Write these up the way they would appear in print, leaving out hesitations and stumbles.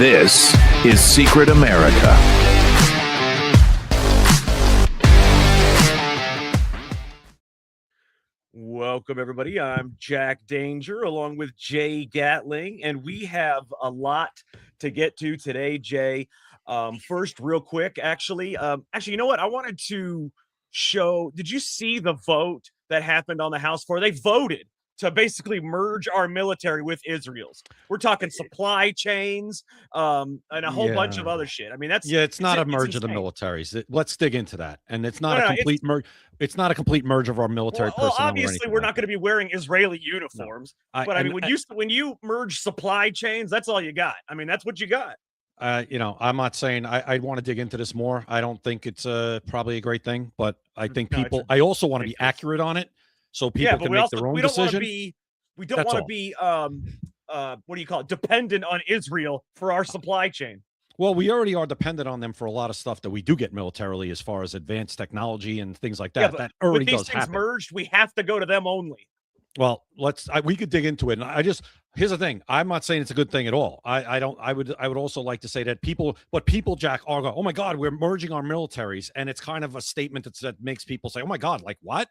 This is Secret America. Welcome, everybody. I'm Jack Danger along with Jay Gatling, and we have a lot to get to today, Jay. First, real quick, actually, you know what? I wanted to show. Did you see the vote that happened on the House floor? They voted to basically merge our military with Israel's. We're talking supply chains, and a whole bunch of other shit. I mean, it's not a merge of the militaries. Let's dig into that. And it's not a complete merge. It's not a complete merge of our military personnel. Obviously, we're not going to be wearing Israeli uniforms. No. But I mean, when you merge supply chains, that's all you got. I mean, that's what you got. I'm not saying I want to dig into this more. I don't think it's probably a great thing, but I think people. I also want to be accurate on it, so people can make their own decision. We don't want to be what do you call it? Dependent on Israel for our supply chain. Well, we already are dependent on them for a lot of stuff that we do get militarily, as far as advanced technology and things like that. Yeah, but that already with these does things happen. merged, we have to go to them only. Well, we could dig into it. And here's the thing. I'm not saying it's a good thing at all. I would also like to say that people, Jack, are going, oh my God, we're merging our militaries. And it's kind of a statement that makes people say, oh my God, like what?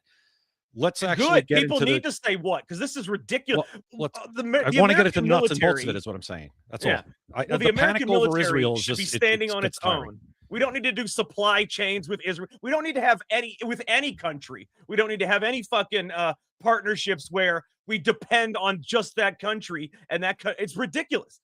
Let's actually get people into need to say what, because this is ridiculous. Well, I want to get into nuts and bolts of it, is what I'm saying. That's all. The American military should be standing on its own. We don't need to do supply chains with Israel. We don't need to have any with any country. We don't need to have any fucking partnerships where we depend on just that country, and it's ridiculous.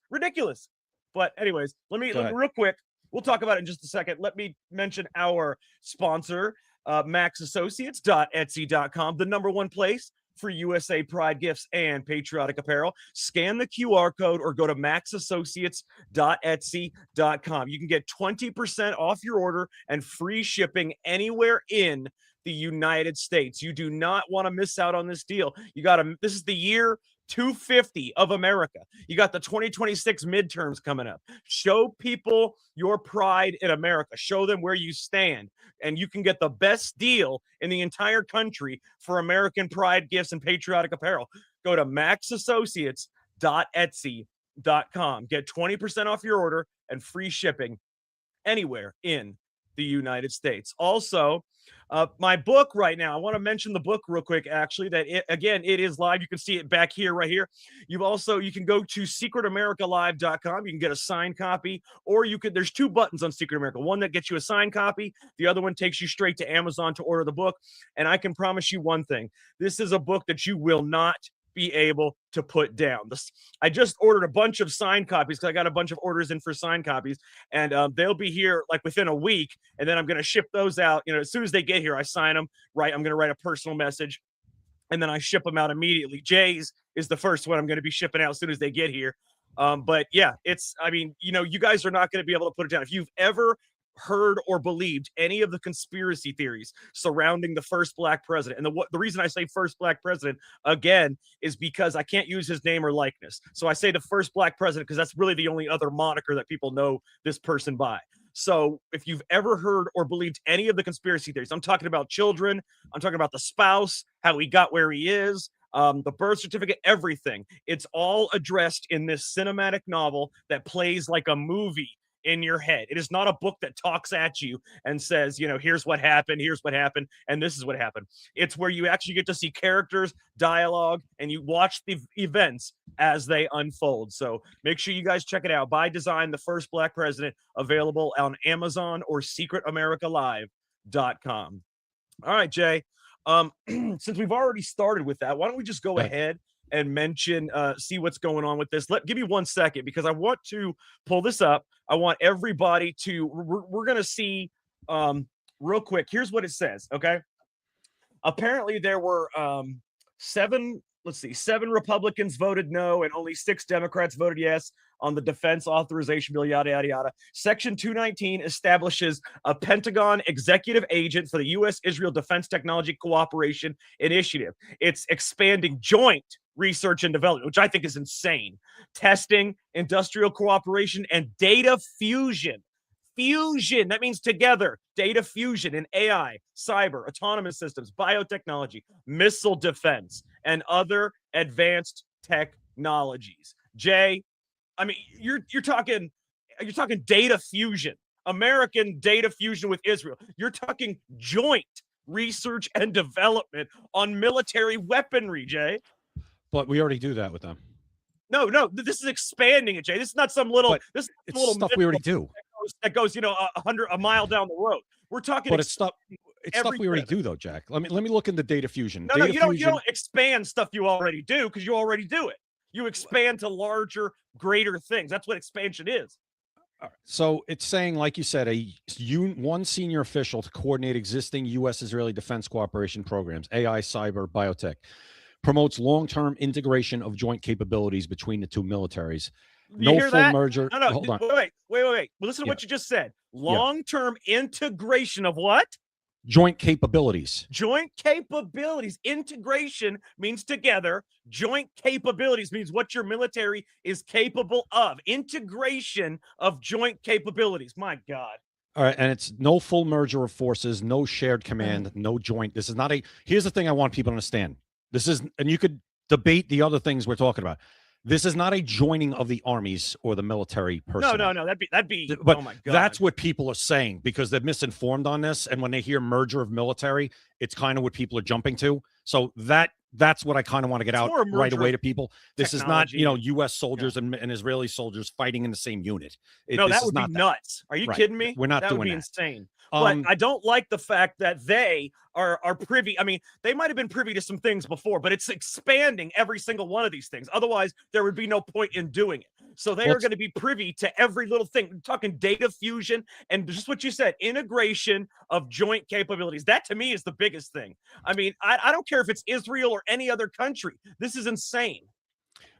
But anyways, let me real quick. We'll talk about it in just a second. Let me mention our sponsor, maxassociates.etsy.com, the #1 place for USA Pride gifts and patriotic apparel. Scan the QR code or go to maxassociates.etsy.com. You can get 20% off your order and free shipping anywhere in the United States. You do not want to miss out on this deal. This is the year 250 of America. You got the 2026 midterms coming up. Show people your pride in America. Show them where you stand. And you can get the best deal in the entire country for American pride gifts and patriotic apparel. Go to maxassociates.etsy.com. Get 20% off your order and free shipping anywhere in the United States. Also, my book right now, I want to mention the book real quick, actually, it is live. You can see it back here, right here. You can go to secretamericalive.com. You can get a signed copy, or there's 2 buttons on Secret America. One that gets you a signed copy. The other one takes you straight to Amazon to order the book. And I can promise you one thing. This is a book that you will not be able to put down. I just ordered a bunch of signed copies because I got a bunch of orders in for signed copies, and they'll be here like within a week, and then I'm going to ship those out. As soon as they get here, I sign them. Right, I'm going to write a personal message, and then I ship them out immediately. Jay's is the first one I'm going to be shipping out as soon as they get here. But yeah, you guys are not going to be able to put it down. If you've ever heard or believed any of the conspiracy theories surrounding the first black president. And the reason I say first black president, again, is because I can't use his name or likeness. So I say the first black president because that's really the only other moniker that people know this person by. So if you've ever heard or believed any of the conspiracy theories, I'm talking about children, I'm talking about the spouse, how he got where he is, the birth certificate, everything. It's all addressed in this cinematic novel that plays like a movie in your head. It is not a book that talks at you and says, here's what happened, and this is what happened. It's where you actually get to see characters, dialogue, and you watch the events as they unfold. So make sure you guys check it out. By Design, the first black president, available on Amazon or secretamericalive.com. All right, Jay. Since we've already started with that, why don't we just go ahead and mention, see what's going on with this. Give me 1 second, because I want to pull this up. I want everybody we're going to see real quick. Here's what it says. Okay. Apparently there were 7 Republicans voted no, and only 6 Democrats voted yes on the defense authorization bill, yada, yada, yada. Section 219 establishes a Pentagon executive agent for the U.S.-Israel Defense Technology Cooperation Initiative. It's expanding joint research and development, which I think is insane. Testing, industrial cooperation, and data fusion. Fusion, that means together. Data fusion in AI, cyber, autonomous systems, biotechnology, missile defense, and other advanced technologies. Jay, I mean, you're talking you're talking data fusion, American data fusion with Israel. You're talking joint research and development on military weaponry, Jay. But we already do that with them. No, this is expanding it, Jay. This is not some little. But this is it's some little stuff we already do. that goes, a mile down the road. We're talking. But it's stuff. It's stuff we already do, though, Jack. Let me look into data fusion. No, you don't expand stuff you already do because you already do it. You expand to larger, greater things. That's what expansion is. All right. So it's saying, like you said, one senior official to coordinate existing U.S.-Israeli defense cooperation programs, AI, cyber, biotech, promotes long-term integration of joint capabilities between the two militaries. No full merger. No, hold on. Wait. Well, listen to what you just said. Long-term integration of what? Joint capabilities. Joint capabilities. Integration means together. Joint capabilities means what your military is capable of. Integration of joint capabilities. My God. All right. And it's no full merger of forces, no shared command, no joint. This is not here's the thing I want people to understand. This is, and you could debate the other things we're talking about. This is not a joining of the armies or the military personnel. No. That'd be. But oh my God. That's what people are saying because they're misinformed on this. And when they hear merger of military, it's kind of what people are jumping to. So that's what I kind of want to get out right away to people. This is not, U.S. soldiers and Israeli soldiers fighting in the same unit. That would be nuts. Are you kidding me? We're not doing that. That would be insane. But I don't like the fact that they are privy. I mean, they might have been privy to some things before, but it's expanding every single one of these things. Otherwise, there would be no point in doing it. So they are going to be privy to every little thing. We're talking data fusion and just what you said, integration of joint capabilities. That to me is the biggest thing. I mean, I don't care if it's Israel or any other country. This is insane.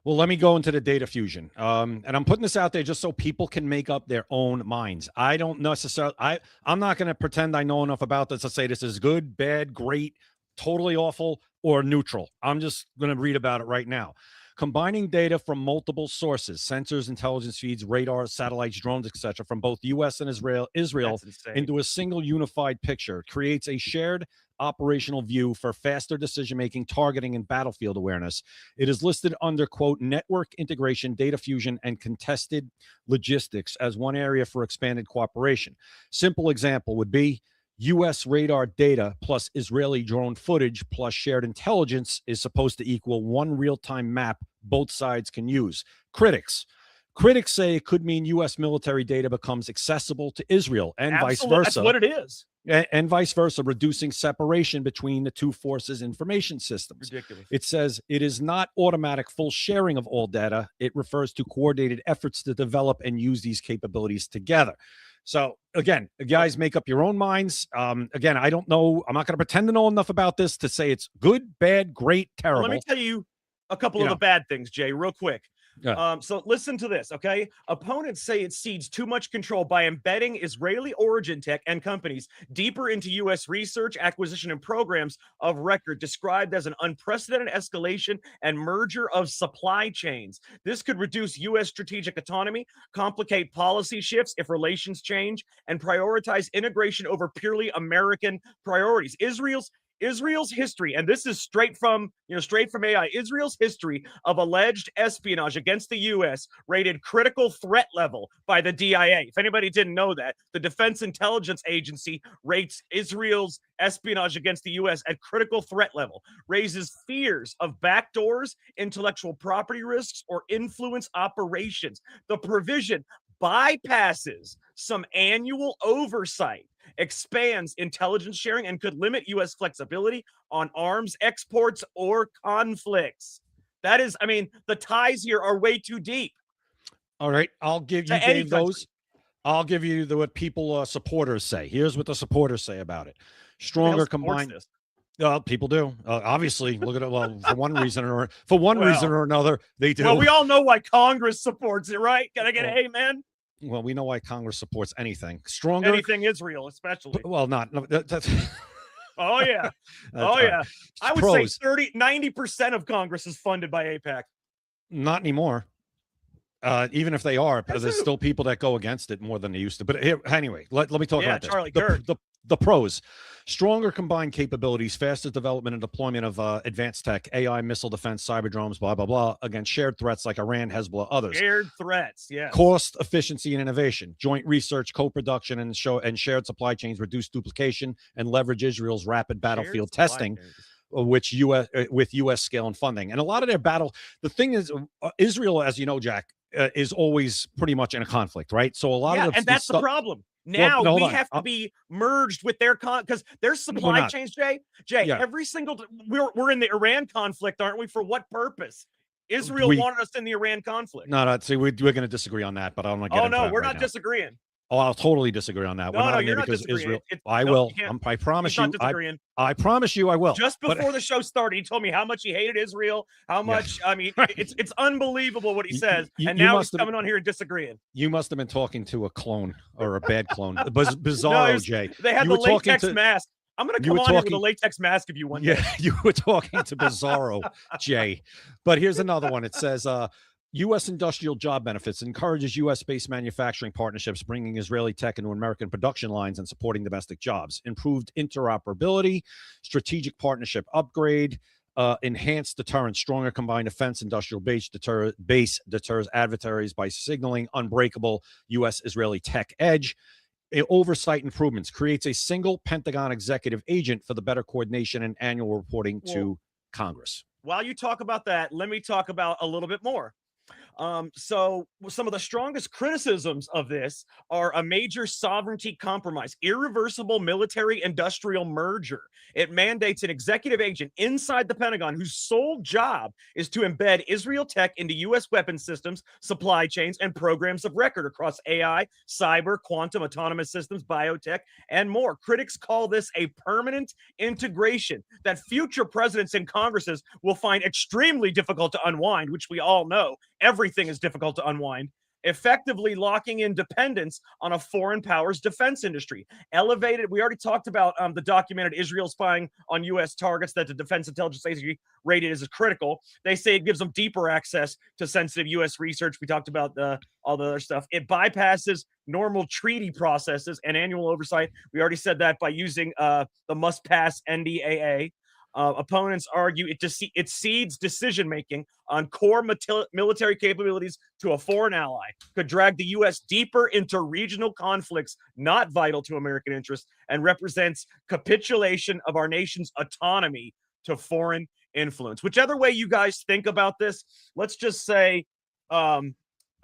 Well, let me go into the data fusion. And I'm putting this out there just so people can make up their own minds. I don't necessarily, I'm not going to pretend I know enough about this to say this is good, bad, great, totally awful, or neutral. I'm just going to read about it right now. Combining data from multiple sources, sensors, intelligence feeds, radars, satellites, drones, etc., from both U.S. and Israel into a single unified picture creates a shared operational view for faster decision-making, targeting, and battlefield awareness. It is listed under, quote, network integration, data fusion, and contested logistics as one area for expanded cooperation. Simple example would be U.S. radar data plus Israeli drone footage plus shared intelligence is supposed to equal one real-time map both sides can use. Critics say it could mean U.S. military data becomes accessible to Israel and vice versa. That's what it is. And vice versa, reducing separation between the two forces' information systems. Ridiculous. It says it is not automatic full sharing of all data. It refers to coordinated efforts to develop and use these capabilities together. So again, guys, make up your own minds. Again, I don't know. I'm not going to pretend to know enough about this to say it's good, bad, great, terrible. Well, let me tell you a couple of the bad things, Jay, real quick. Yeah. So listen to this, okay? Opponents say it cedes too much control by embedding Israeli origin tech and companies deeper into U.S. research, acquisition, and programs of record, described as an unprecedented escalation and merger of supply chains. This could reduce U.S. strategic autonomy, complicate policy shifts if relations change, and prioritize integration over purely American priorities. Israel's history, and this is straight from AI, Israel's history of alleged espionage against the U.S. rated critical threat level by the DIA. If anybody didn't know that, the Defense Intelligence Agency rates Israel's espionage against the U.S. at critical threat level, raises fears of backdoors, intellectual property risks, or influence operations. The provision bypasses some annual oversight, expands intelligence sharing, and could limit U.S. flexibility on arms exports or conflicts. That is, I mean, the ties here are way too deep. All right, I'll give you Dave those. I'll give you what people supporters say. Here's what the supporters say about it. Stronger combined. People do. Obviously, look at it. Well, for one reason or another, they do. Well, we all know why Congress supports it, right? Can I get an amen? Well, we know why Congress supports anything. Stronger. Anything Israel, especially. Well, not. That's, oh, yeah. Yeah. I would say 90% of Congress is funded by AIPAC. Not anymore. Even if they are, there's still people that go against it more than they used to. But here, anyway, let me talk about this. Charlie Kirk. The pros: stronger combined capabilities, faster development and deployment of advanced tech, AI, missile defense, cyber drones, blah, blah, blah, against shared threats like Iran, Hezbollah, others. Shared threats, yes. Cost, efficiency, and innovation. Joint research, co-production, and shared supply chains reduce duplication and leverage Israel's rapid battlefield testing, which with U.S. scale and funding. And a lot of their battle, the thing is, Israel, as you know, Jack, is always pretty much in a conflict, right? So a lot of and that's the problem. Now we have to be merged with their because their supply chains, Jay. Every single we're in the Iran conflict, aren't we? For what purpose? Israel wanted us in the Iran conflict. No, see, we're going to disagree on that, but I don't want to get into that we're right not now. disagreeing. Oh, I'll totally disagree on that. No, you're not disagreeing. I will. I promise you. I promise you I will. Just before the show started, he told me how much he hated Israel, how much, I mean, it's unbelievable what he says. And now he's coming on here and disagreeing. You must have been talking to a clone or a bad clone. Bizarro, Jay. They had the latex mask. I'm going to come on here with a latex mask if you want. Yeah, you were talking to Bizarro, Jay. But here's another one. It says, U.S. industrial job benefits encourages U.S.-based manufacturing partnerships, bringing Israeli tech into American production lines and supporting domestic jobs. Improved interoperability, strategic partnership upgrade, enhanced deterrence, stronger combined defense industrial base deters adversaries by signaling unbreakable U.S.-Israeli tech edge. Oversight improvements, creates a single Pentagon executive agent for the better coordination and annual reporting to Congress. While you talk about that, let me talk about a little bit more. So some of the strongest criticisms of this are a major sovereignty compromise, irreversible military industrial merger. It mandates an executive agent inside the Pentagon whose sole job is to embed Israel tech into U.S. weapons systems, supply chains, and programs of record across AI, cyber, quantum, autonomous systems, biotech, and more. Critics call this a permanent integration that future presidents and Congresses will find extremely difficult to unwind, which we all know. Everything is difficult to unwind, effectively locking in dependence on a foreign power's defense industry. Elevated, we already talked about the documented Israel spying on U.S. targets that the Defense Intelligence Agency rated as critical. They say it gives them deeper access to sensitive U.S. research. We talked about all the other stuff. It bypasses normal treaty processes and annual oversight. We already said that by using the must-pass NDAA. Opponents argue it cedes decision-making on core military capabilities to a foreign ally, could drag the U.S. deeper into regional conflicts not vital to American interests, and represents capitulation of our nation's autonomy to foreign influence. Whichever way you guys think about this, let's just say,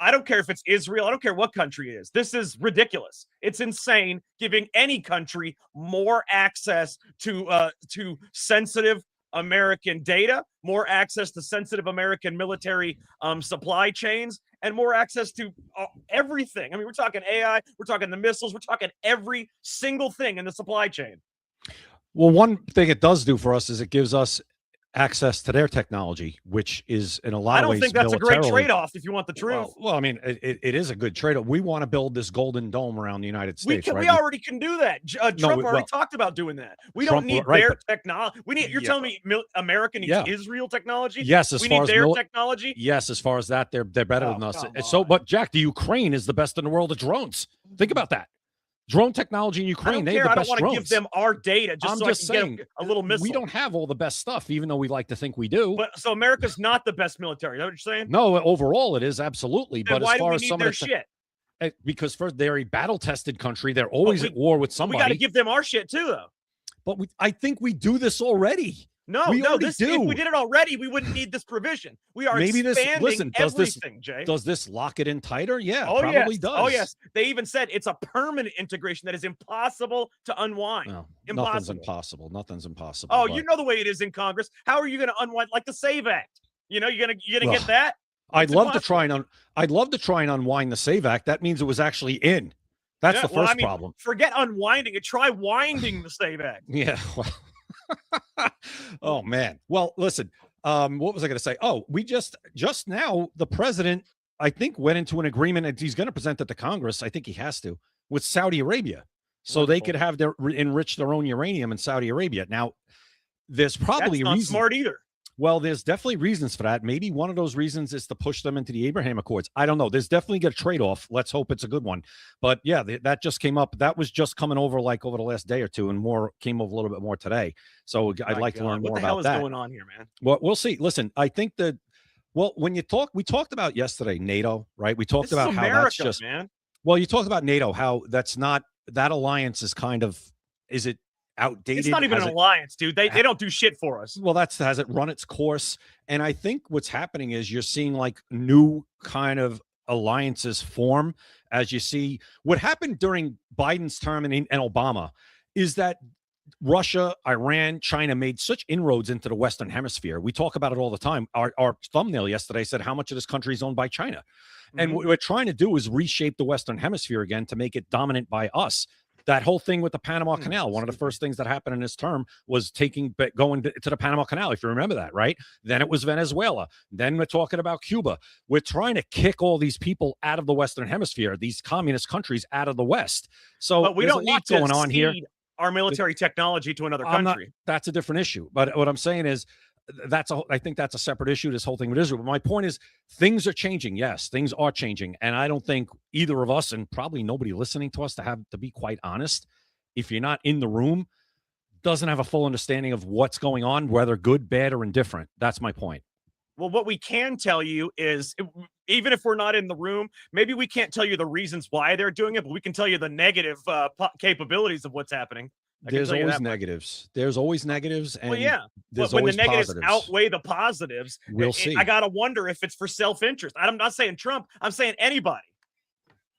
I don't care if it's Israel. I don't care what country it is. This is ridiculous. It's insane giving any country more access to sensitive American data, more access to sensitive American military supply chains, and more access to everything. I mean, we're talking AI, we're talking the missiles, we're talking every single thing in the supply chain. Well, one thing it does do for us is it gives us access to their technology, which is in a lot of ways. I don't think that's a great trade-off if you want the truth. Well, I mean, it is a good trade-off. We want to build this golden dome around the United States. We already can do that. Trump already talked about doing that. We don't need their technology. We need. You're telling me America needs Israel technology? Yes, we need their technology. Yes, as far as that, they're better than us. So, but Jack, the Ukraine is the best in the world at drones. Think about that. Drone technology in Ukraine, they have the best drones. I don't want to give them our data just so I can get a little missile. We don't have all the best stuff, even though we like to think we do. But so America's not the best military. Is that what you're saying? No, overall it is absolutely. Then but why as far do we as need some their of the shit? Because first they're a battle-tested country. They're always at war with somebody. We got to give them our shit too, though. But I think we do this already. No, if we did it already, we wouldn't need this provision. We are expanding everything, Jay. Does this lock it in tighter? Yeah, probably does. Oh, yes. They even said it's a permanent integration that is impossible to unwind. No, nothing's impossible. Nothing's impossible. Oh, you know the way it is in Congress. How are you going to unwind like the SAVE Act? You know, you're gonna get that? I'd love to try and unwind the SAVE Act. That means it was actually in. That's the first problem. Forget unwinding it. Try winding the SAVE Act. Yeah. Well, oh man. Well, listen, what was I going to say? Oh, we just now the president, I think, went into an agreement and he's going to present it to Congress. I think he has to, with Saudi Arabia, so they could have enrich their own uranium in Saudi Arabia. Now, there's probably that's not smart either. Well, there's definitely reasons for that. Maybe one of those reasons is to push them into the Abraham Accords. I don't know. There's definitely a trade-off. Let's hope it's a good one. But yeah, that just came up. That was just coming over like over the last day or two, and more came over a little bit more today. So I'd like to learn more about that. What the hell is going on here, man? Well, we'll see. Listen, I think that, well, when you talk, we talked about yesterday, NATO, right? We talked about how that's just, man. Well, you talked about NATO, how that's not, that alliance is kind of, is it outdated? It's not even an alliance, dude. They don't do shit for us. Well, has it run its course? And I think what's happening is you're seeing like new kind of alliances form as you see what happened during Biden's term and Obama is that Russia, Iran, China made such inroads into the Western Hemisphere. We talk about it all the time. Our thumbnail yesterday said how much of this country is owned by China. And what we're trying to do is reshape the Western Hemisphere again to make it dominant by us. That whole thing with the Panama Canal, one of the first things that happened in his term was going to the Panama Canal, if you remember that, right? Then it was Venezuela. Then we're talking about Cuba. We're trying to kick all these people out of the Western Hemisphere, these communist countries out of the West. So but we don't need to going on here. Our military technology to another country. That's a different issue. But what I'm saying is I think that's a separate issue, this whole thing with Israel. But my point is things are changing. Yes, things are changing. And I don't think either of us, and probably nobody listening to us, to be quite honest, if you're not in the room, doesn't have a full understanding of what's going on, whether good, bad, or indifferent. That's my point. Well, what we can tell you is, even if we're not in the room, maybe we can't tell you the reasons why they're doing it, but we can tell you the negative capabilities of what's happening. There's always negatives. There's always negatives. And well, yeah. But when the negatives outweigh the positives, we'll see. I got to wonder if it's for self-interest. I'm not saying Trump. I'm saying anybody.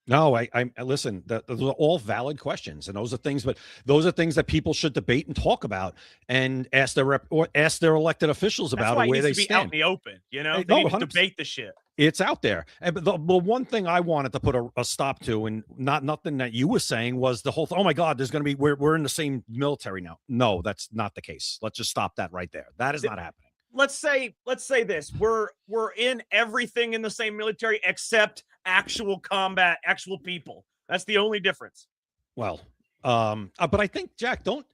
No, I listen, those are all valid questions. And those are things that people should debate and talk about and ask their elected officials about where they stand. It needs to be out in the open, you know? They need to debate the shit. It's out there. And the one thing I wanted to put a stop to, and nothing that you were saying, was the whole, oh my God, there's going to be, we're in the same military now. No, that's not the case. Let's just stop that right there. That is not happening. Let's say this. We're in everything in the same military except actual combat, actual people. That's the only difference. Well, but I think, Jack, don't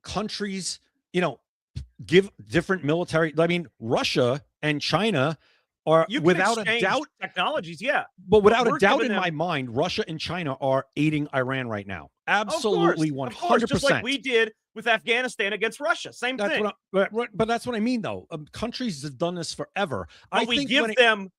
countries, give different military, I mean, Russia and China are, without a doubt, technologies, yeah. But without a doubt in my mind, Russia and China are aiding Iran right now. Absolutely, 100%. Just like we did with Afghanistan against Russia. Same thing. But that's what I mean, though. Countries have done this forever. But we give them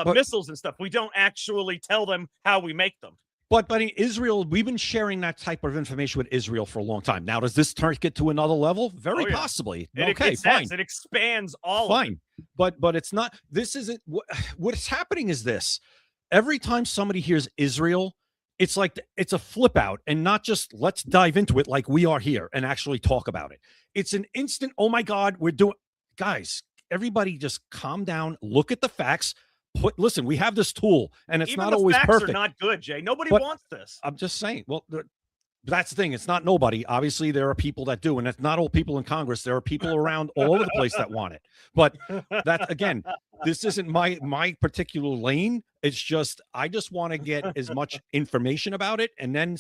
missiles and stuff. We don't actually tell them how we make them. But in Israel, we've been sharing that type of information with Israel for a long time. Now, does this get to another level? Very possibly. Okay, fine. It expands all. Fine, but it's not. This isn't what's happening. Is this every time somebody hears Israel, it's like it's a flip out, and not just let's dive into it like we are here and actually talk about it. It's an instant. Oh my God, we're doing, guys. Everybody, just calm down. Look at the facts. Listen, we have this tool, and it's not always perfect. Even the facts are not good, Jay. Nobody wants this. I'm just saying. Well, that's the thing. It's not nobody. Obviously, there are people that do, and it's not all people in Congress. There are people around all over the place that want it. But that, again, this isn't my particular lane. It's just I just want to get as much information about it, and then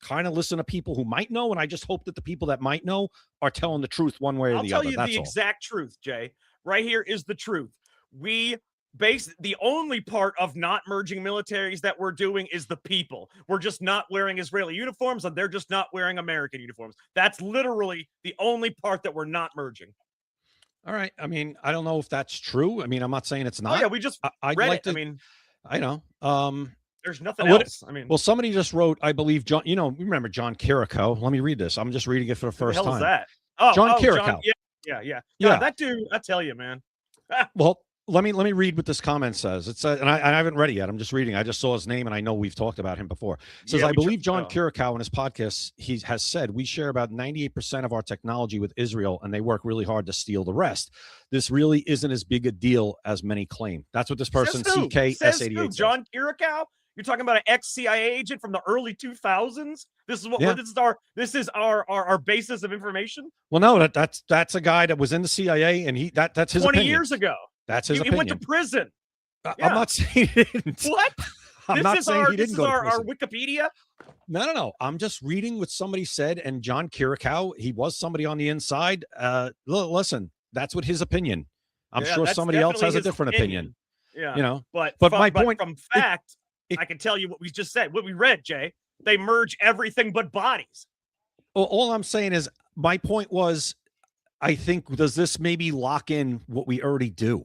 kind of listen to people who might know. And I just hope that the people that might know are telling the truth one way or the other. I'll tell you the exact truth, Jay. Right here is the truth. The only part of not merging militaries that we're doing is the people. We're just not wearing Israeli uniforms, and they're just not wearing American uniforms. That's literally the only part that we're not merging. All right. I mean, I don't know if that's true. I mean, I'm not saying it's not. Oh, yeah, we just read it. I mean, I know. There's nothing else. I mean, well, somebody just wrote, I believe, John, remember John Kiriko. Let me read this. I'm just reading it for the first time. What the hell is that? Oh, John Kiriko. Yeah. God, that dude, I tell you, man. Well, let me read what this comment says. It says, and I haven't read it yet. I'm just reading. I just saw his name, and I know we've talked about him before. It says, I believe John Kiriko in his podcast, he has said, we share about 98% of our technology with Israel, and they work really hard to steal the rest. This really isn't as big a deal as many claim. That's what this person, CKS88, John Kiriko? You're talking about an ex-CIA agent from the early 2000s? This is our basis of information? Well, no, that's a guy that was in the CIA, and that's his 20 opinion. years ago. That's his opinion. He went to prison. I'm not saying he didn't. What? I'm not saying he didn't go to prison. Our Wikipedia? No. I'm just reading what somebody said, and John Kiriko, he was somebody on the inside. Listen, That's what his opinion. I'm Yeah, sure that's somebody else definitely has a his different opinion. Yeah. You know, But but my point, from fact, it- I can tell you what we just said, what we read, Jay. They merge everything but bodies. all I'm saying is my point was, I think, does this maybe lock in what we already do?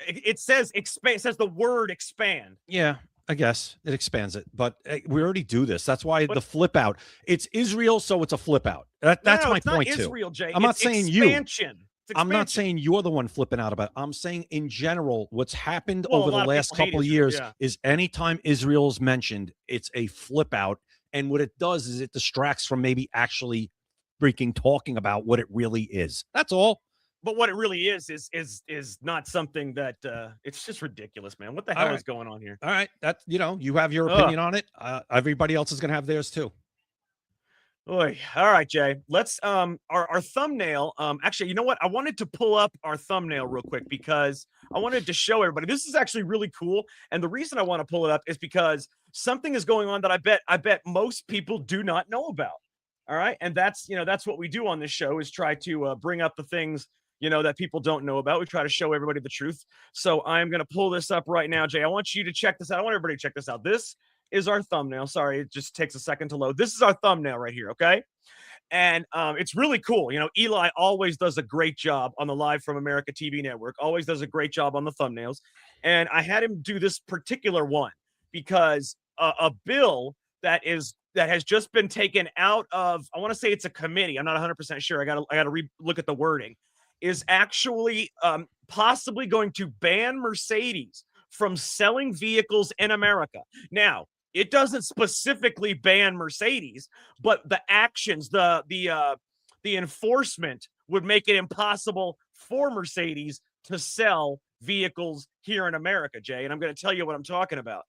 It says expand. It says the word expand. Yeah, I guess it expands it, but we already do this. That's why But the flip out. It's Israel, so it's a flip out. That's no, my it's not point too. Israel, Jay. I'm not It's saying expansion. you. It's I'm not expansion. saying you're the one flipping out about it. I'm saying in general, what's happened Well, a over the lot of last people hate couple of Israel, years yeah. is anytime Israel's mentioned, it's a flip out. And what it does is it distracts from maybe actually freaking talking about what it really is. That's all. But what it really is not something that it's just ridiculous, man. What the All hell right. is going on here? All right. That, you have your Ugh. opinion on it. Everybody else is going to have theirs too. Oy. All right, Jay. Let's our thumbnail. Actually, you know what? I wanted to pull up our thumbnail real quick because I wanted to show everybody. This is actually really cool. And the reason I want to pull it up is because something is going on that I bet most people do not know about. All right. And that's what we do on this show is try to bring up the things that people don't know about. We try to show everybody the truth. So I'm going to pull this up right now, Jay. I want you to check this out. I want everybody to check this out. This is our thumbnail. Sorry, it just takes a second to load. This is our thumbnail right here, okay? And it's really cool. Eli always does a great job on the Live from America TV network, always does a great job on the thumbnails. And I had him do this particular one because a bill that has just been taken out of, I want to say it's a committee. I'm not 100% sure. I got to look at the wording. Is actually possibly going to ban Mercedes from selling vehicles in America. Now, it doesn't specifically ban Mercedes, but the actions, the enforcement would make it impossible for Mercedes to sell vehicles here in America, Jay. And I'm going to tell you what I'm talking about.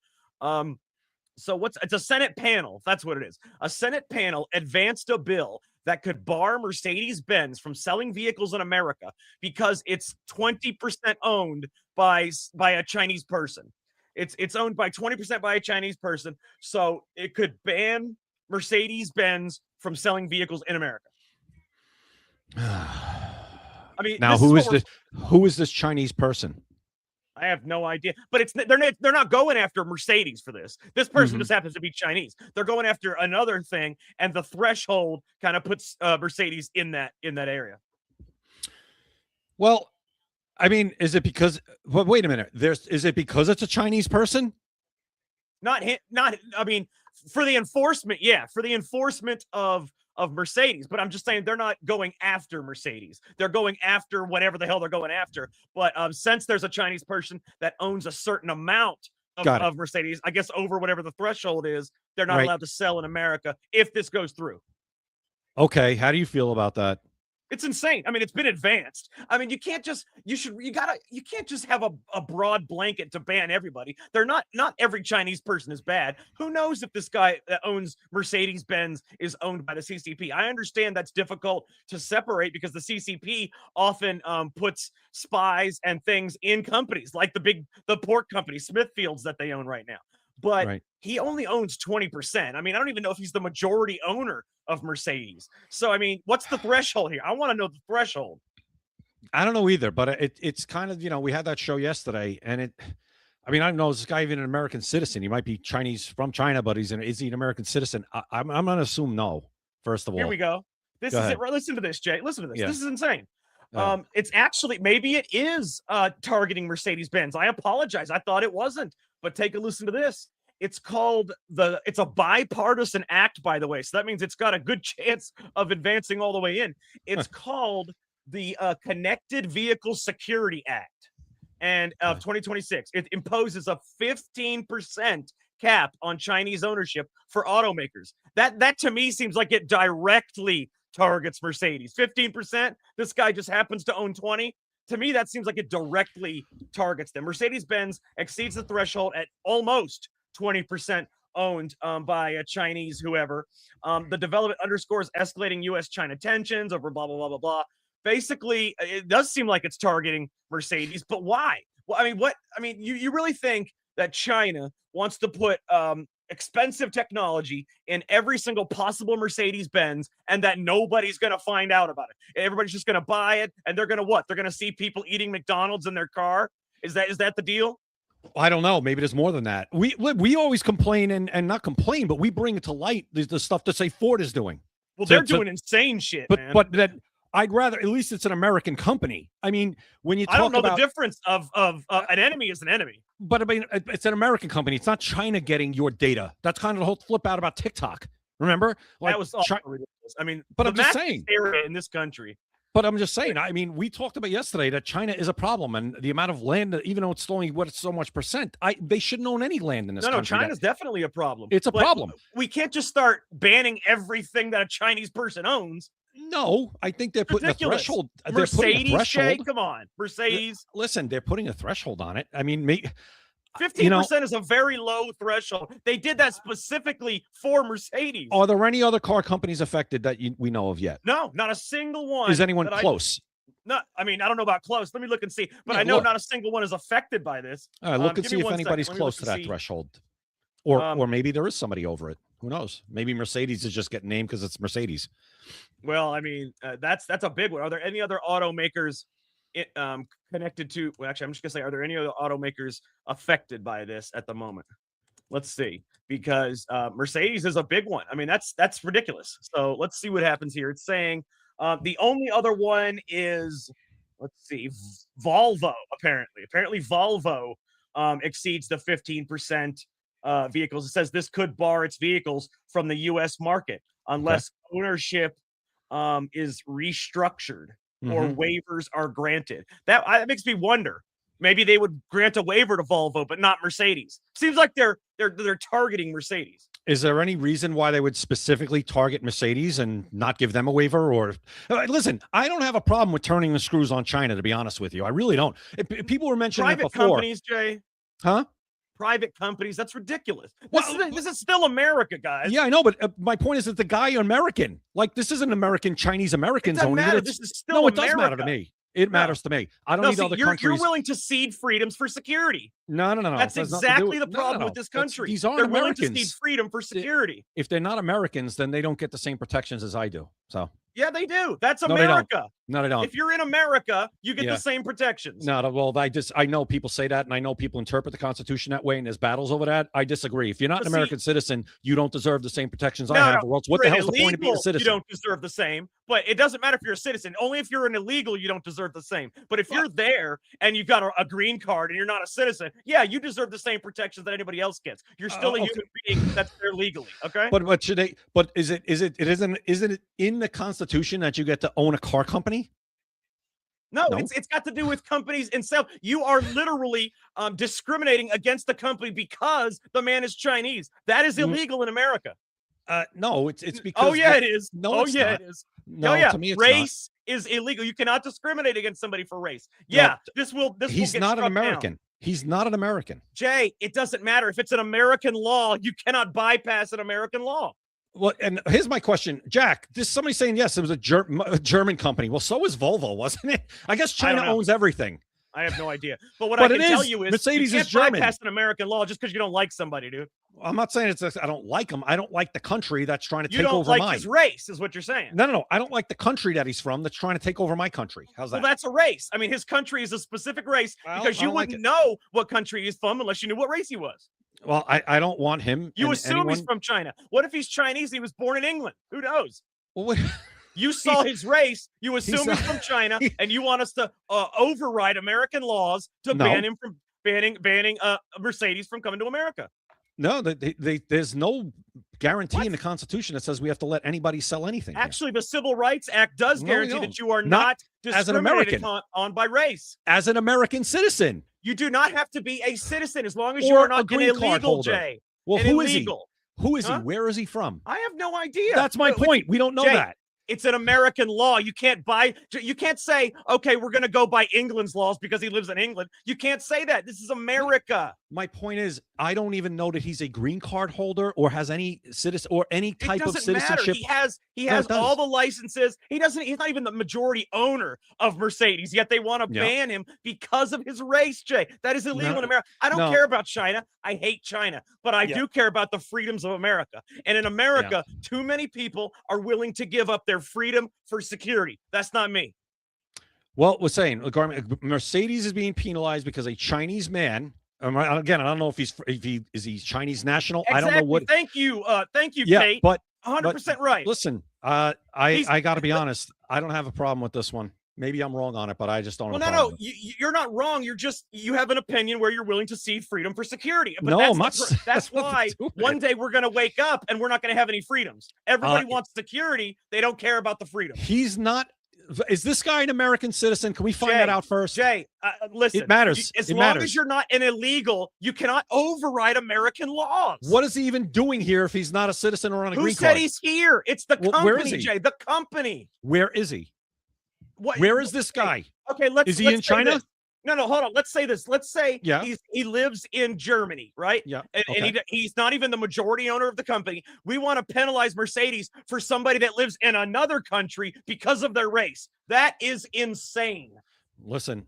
So it's a Senate panel. That's what it is. A Senate panel advanced a bill that could bar Mercedes-Benz from selling vehicles in America because it's 20% owned by a Chinese person. It's owned by 20% by a Chinese person. So it could ban Mercedes-Benz from selling vehicles in America. I mean, now who is this Chinese person? I have no idea, but they're not going after Mercedes for this. This person just happens to be Chinese. They're going after another thing, and the threshold kind of puts Mercedes in that area. Well, I mean, is it because? But wait a minute. Is it because it's a Chinese person? Not. I mean, for the enforcement, yeah, for the enforcement of Mercedes, but I'm just saying they're not going after Mercedes. They're going after whatever the hell they're going after. But since there's a Chinese person that owns a certain amount of Mercedes, I guess over whatever the threshold is, they're not allowed to sell in America if this goes through. Okay, how do you feel about that? It's insane. I mean, it's been advanced. I mean, you can't just have a broad blanket to ban everybody. Not every Chinese person is bad. Who knows if this guy that owns Mercedes-Benz is owned by the CCP? I understand that's difficult to separate because the CCP often puts spies and things in companies like the pork company, Smithfields, that they own right now. But he only owns 20%. I mean, I don't even know if he's the majority owner of Mercedes. So, I mean, what's the threshold here? I want to know the threshold. I don't know either, but it's kind of, we had that show yesterday, and I mean, I don't know, is this guy even an American citizen? He might be Chinese from China, but is he an American citizen? I'm going to assume no, first of all. Here we go. This is it. Listen to this, Jay. Listen to this. Yeah. This is insane. It's actually, maybe it is targeting Mercedes-Benz. I apologize. I thought it wasn't, but take a listen to this. It's a bipartisan act, by the way. So that means it's got a good chance of advancing all the way in. It's called the Connected Vehicle Security Act and of 2026. It imposes a 15% cap on Chinese ownership for automakers. That to me seems like it directly targets Mercedes. 15%. This guy just happens to own 20. To me, that seems like it directly targets them. Mercedes-Benz exceeds the threshold at almost 20% owned by a Chinese whoever. The development underscores escalating U.S.-China tensions over blah, blah, blah, blah, blah. Basically, it does seem like it's targeting Mercedes, but why? Well, I mean, you really think that China wants to put expensive technology in every single possible Mercedes-Benz, and that nobody's going to find out about it. Everybody's just going to buy it, and they're going to what? They're going to see people eating McDonald's in their car. Is that the deal? I don't know. Maybe there's more than that. We always complain and not complain, but we bring it to light the stuff that say Ford is doing. Well, they're doing insane shit, man. But that I'd rather, at least it's an American company. I mean, when you talk about, I don't know the difference of an enemy is an enemy. But I mean, it's an American company. It's not China getting your data. That's kind of the whole flip out about TikTok. Remember? Like, that was also ridiculous. I mean, but I'm just saying, area in this country. But I'm just saying, I mean, we talked about yesterday that China is a problem, and the amount of land, even though it's only so much percent, they shouldn't own any land in this country. No, China's definitely a problem. It's a problem. We can't just start banning everything that a Chinese person owns. No, I think they're putting a threshold. Mercedes, Jay, come on, Mercedes. Listen, they're putting a threshold on it. I mean, 15% is a very low threshold. They did that specifically for Mercedes. Are there any other car companies affected that we know of yet? No, not a single one. Is anyone close? I mean, I don't know about close. Let me look and see. But I know not a single one is affected by this. All right, look and see if anybody's close to that threshold. Or maybe there is somebody over it. Who knows? Maybe Mercedes is just getting named because it's Mercedes. Well, I mean, that's a big one. Are there any other automakers connected to? Well, actually, I'm just gonna say, are there any other automakers affected by this at the moment? Let's see, because Mercedes is a big one. I mean, that's ridiculous. So let's see what happens here. It's saying the only other one is, let's see, Volvo. Apparently Volvo exceeds the 15% vehicles. It says this could bar its vehicles from the U.S. market unless ownership is restructured or waivers are granted. That makes me wonder. Maybe they would grant a waiver to Volvo, but not Mercedes. Seems like they're targeting Mercedes. Is there any reason why they would specifically target Mercedes and not give them a waiver? Or listen, I don't have a problem with turning the screws on China, to be honest with you. I really don't. People were mentioning private it before. Companies, Jay. Huh? Private companies. That's ridiculous. This is still America, guys. Yeah, I know, but my point is that the guy American. Like, this isn't American, Chinese Americans owning it. This is still America. It does matter to me. It matters to me. I don't need other countries. You're willing to cede freedoms for security. No. That's exactly the problem with this country. These aren't They're Americans. willing to cede freedom for security. If they're not Americans, then they don't get the same protections as I do. So yeah, they do. That's America. No, they don't. If you're in America, you get the same protections. No, well, I know people say that, and I know people interpret the Constitution that way, and there's battles over that. I disagree. If you're not an American citizen, you don't deserve the same protections I have. What the hell's the point of being a citizen? You don't deserve the same. But it doesn't matter if you're a citizen. Only if you're an illegal, you don't deserve the same. But if you're there and you've got a green card and you're not a citizen, yeah, you deserve the same protections that anybody else gets. You're still a human being that's there legally. Okay. But should they? But isn't it in the Constitution that you get to own a car company? No, it's got to do with companies itself. You are literally discriminating against the company because the man is Chinese. That is illegal in America. No, it's because. Oh yeah, it is. No, it is. No, yeah. To me, it's race is illegal. You cannot discriminate against somebody for race. Yeah, no, he's not an American. He's not an American. Jay, it doesn't matter if it's an American law. You cannot bypass an American law. Well, and here's my question, Jack. There's somebody saying yes, it was a German company. Well, so is Volvo, wasn't it? I guess China owns everything. I have no idea. But what I can tell you is Mercedes you can't is German. bypass an American law just because you don't like somebody, dude. I'm not saying I don't like him. I don't like the country that's trying to take over mine. You don't mine. like his race, is what you're saying. No. I don't like the country that he's from that's trying to take over my country. How's that? Well, that's a race. I mean, his country is a specific race because you wouldn't know what country he's from unless you knew what race he was. Well, I don't want him. You assume he's from China. What if he's Chinese and he was born in England? Who knows? Well, what? You saw his race. You assume he's from China, and you want us to override American laws to ban him from banning Mercedes from coming to America. No, there's no guarantee in the Constitution that says we have to let anybody sell anything. Actually, the Civil Rights Act does guarantee that you are not discriminated on by race. As an American citizen. You do not have to be a citizen as long as you are not an illegal, Jay. Well, who is he? Who is he? Where is he from? I have no idea. That's my point. We don't know that. It's an American law. You can't say, okay, we're going to go by England's laws because he lives in England. You can't say that. This is America. My point is, I don't even know that he's a green card holder or has any citizen or any type of citizenship. He has all the licenses. He's not even the majority owner of Mercedes, yet they want to ban him because of his race, Jay. That is illegal in America. I don't care about China. I hate China, but I do care about the freedoms of America. And in America, too many people are willing to give up their freedom for security. That's not me. Well, we're saying Mercedes is being penalized because a Chinese man. Again, I don't know if he's Chinese national. Exactly. I don't know what. Thank you, Kate. But 100% right. Listen, I got to be honest. I don't have a problem with this one. Maybe I'm wrong on it, but I just don't. Well, you're not wrong. You have an opinion where you're willing to cede freedom for security. But that's why one day we're going to wake up and we're not going to have any freedoms. Everybody wants security. They don't care about the freedom. He's not. Is this guy an American citizen? Can we find that out first? Jay, listen. It matters. As long as you're not an illegal, you cannot override American laws. What is he even doing here if he's not a citizen or on a green card? Who said he's here? It's the company, where is he? Jay. The company. Where is he? Where is this guy? Okay, is he in China? No, hold on. Let's say this. Let's say he lives in Germany, right? Yeah. And he's not even the majority owner of the company. We want to penalize Mercedes for somebody that lives in another country because of their race. That is insane. Listen,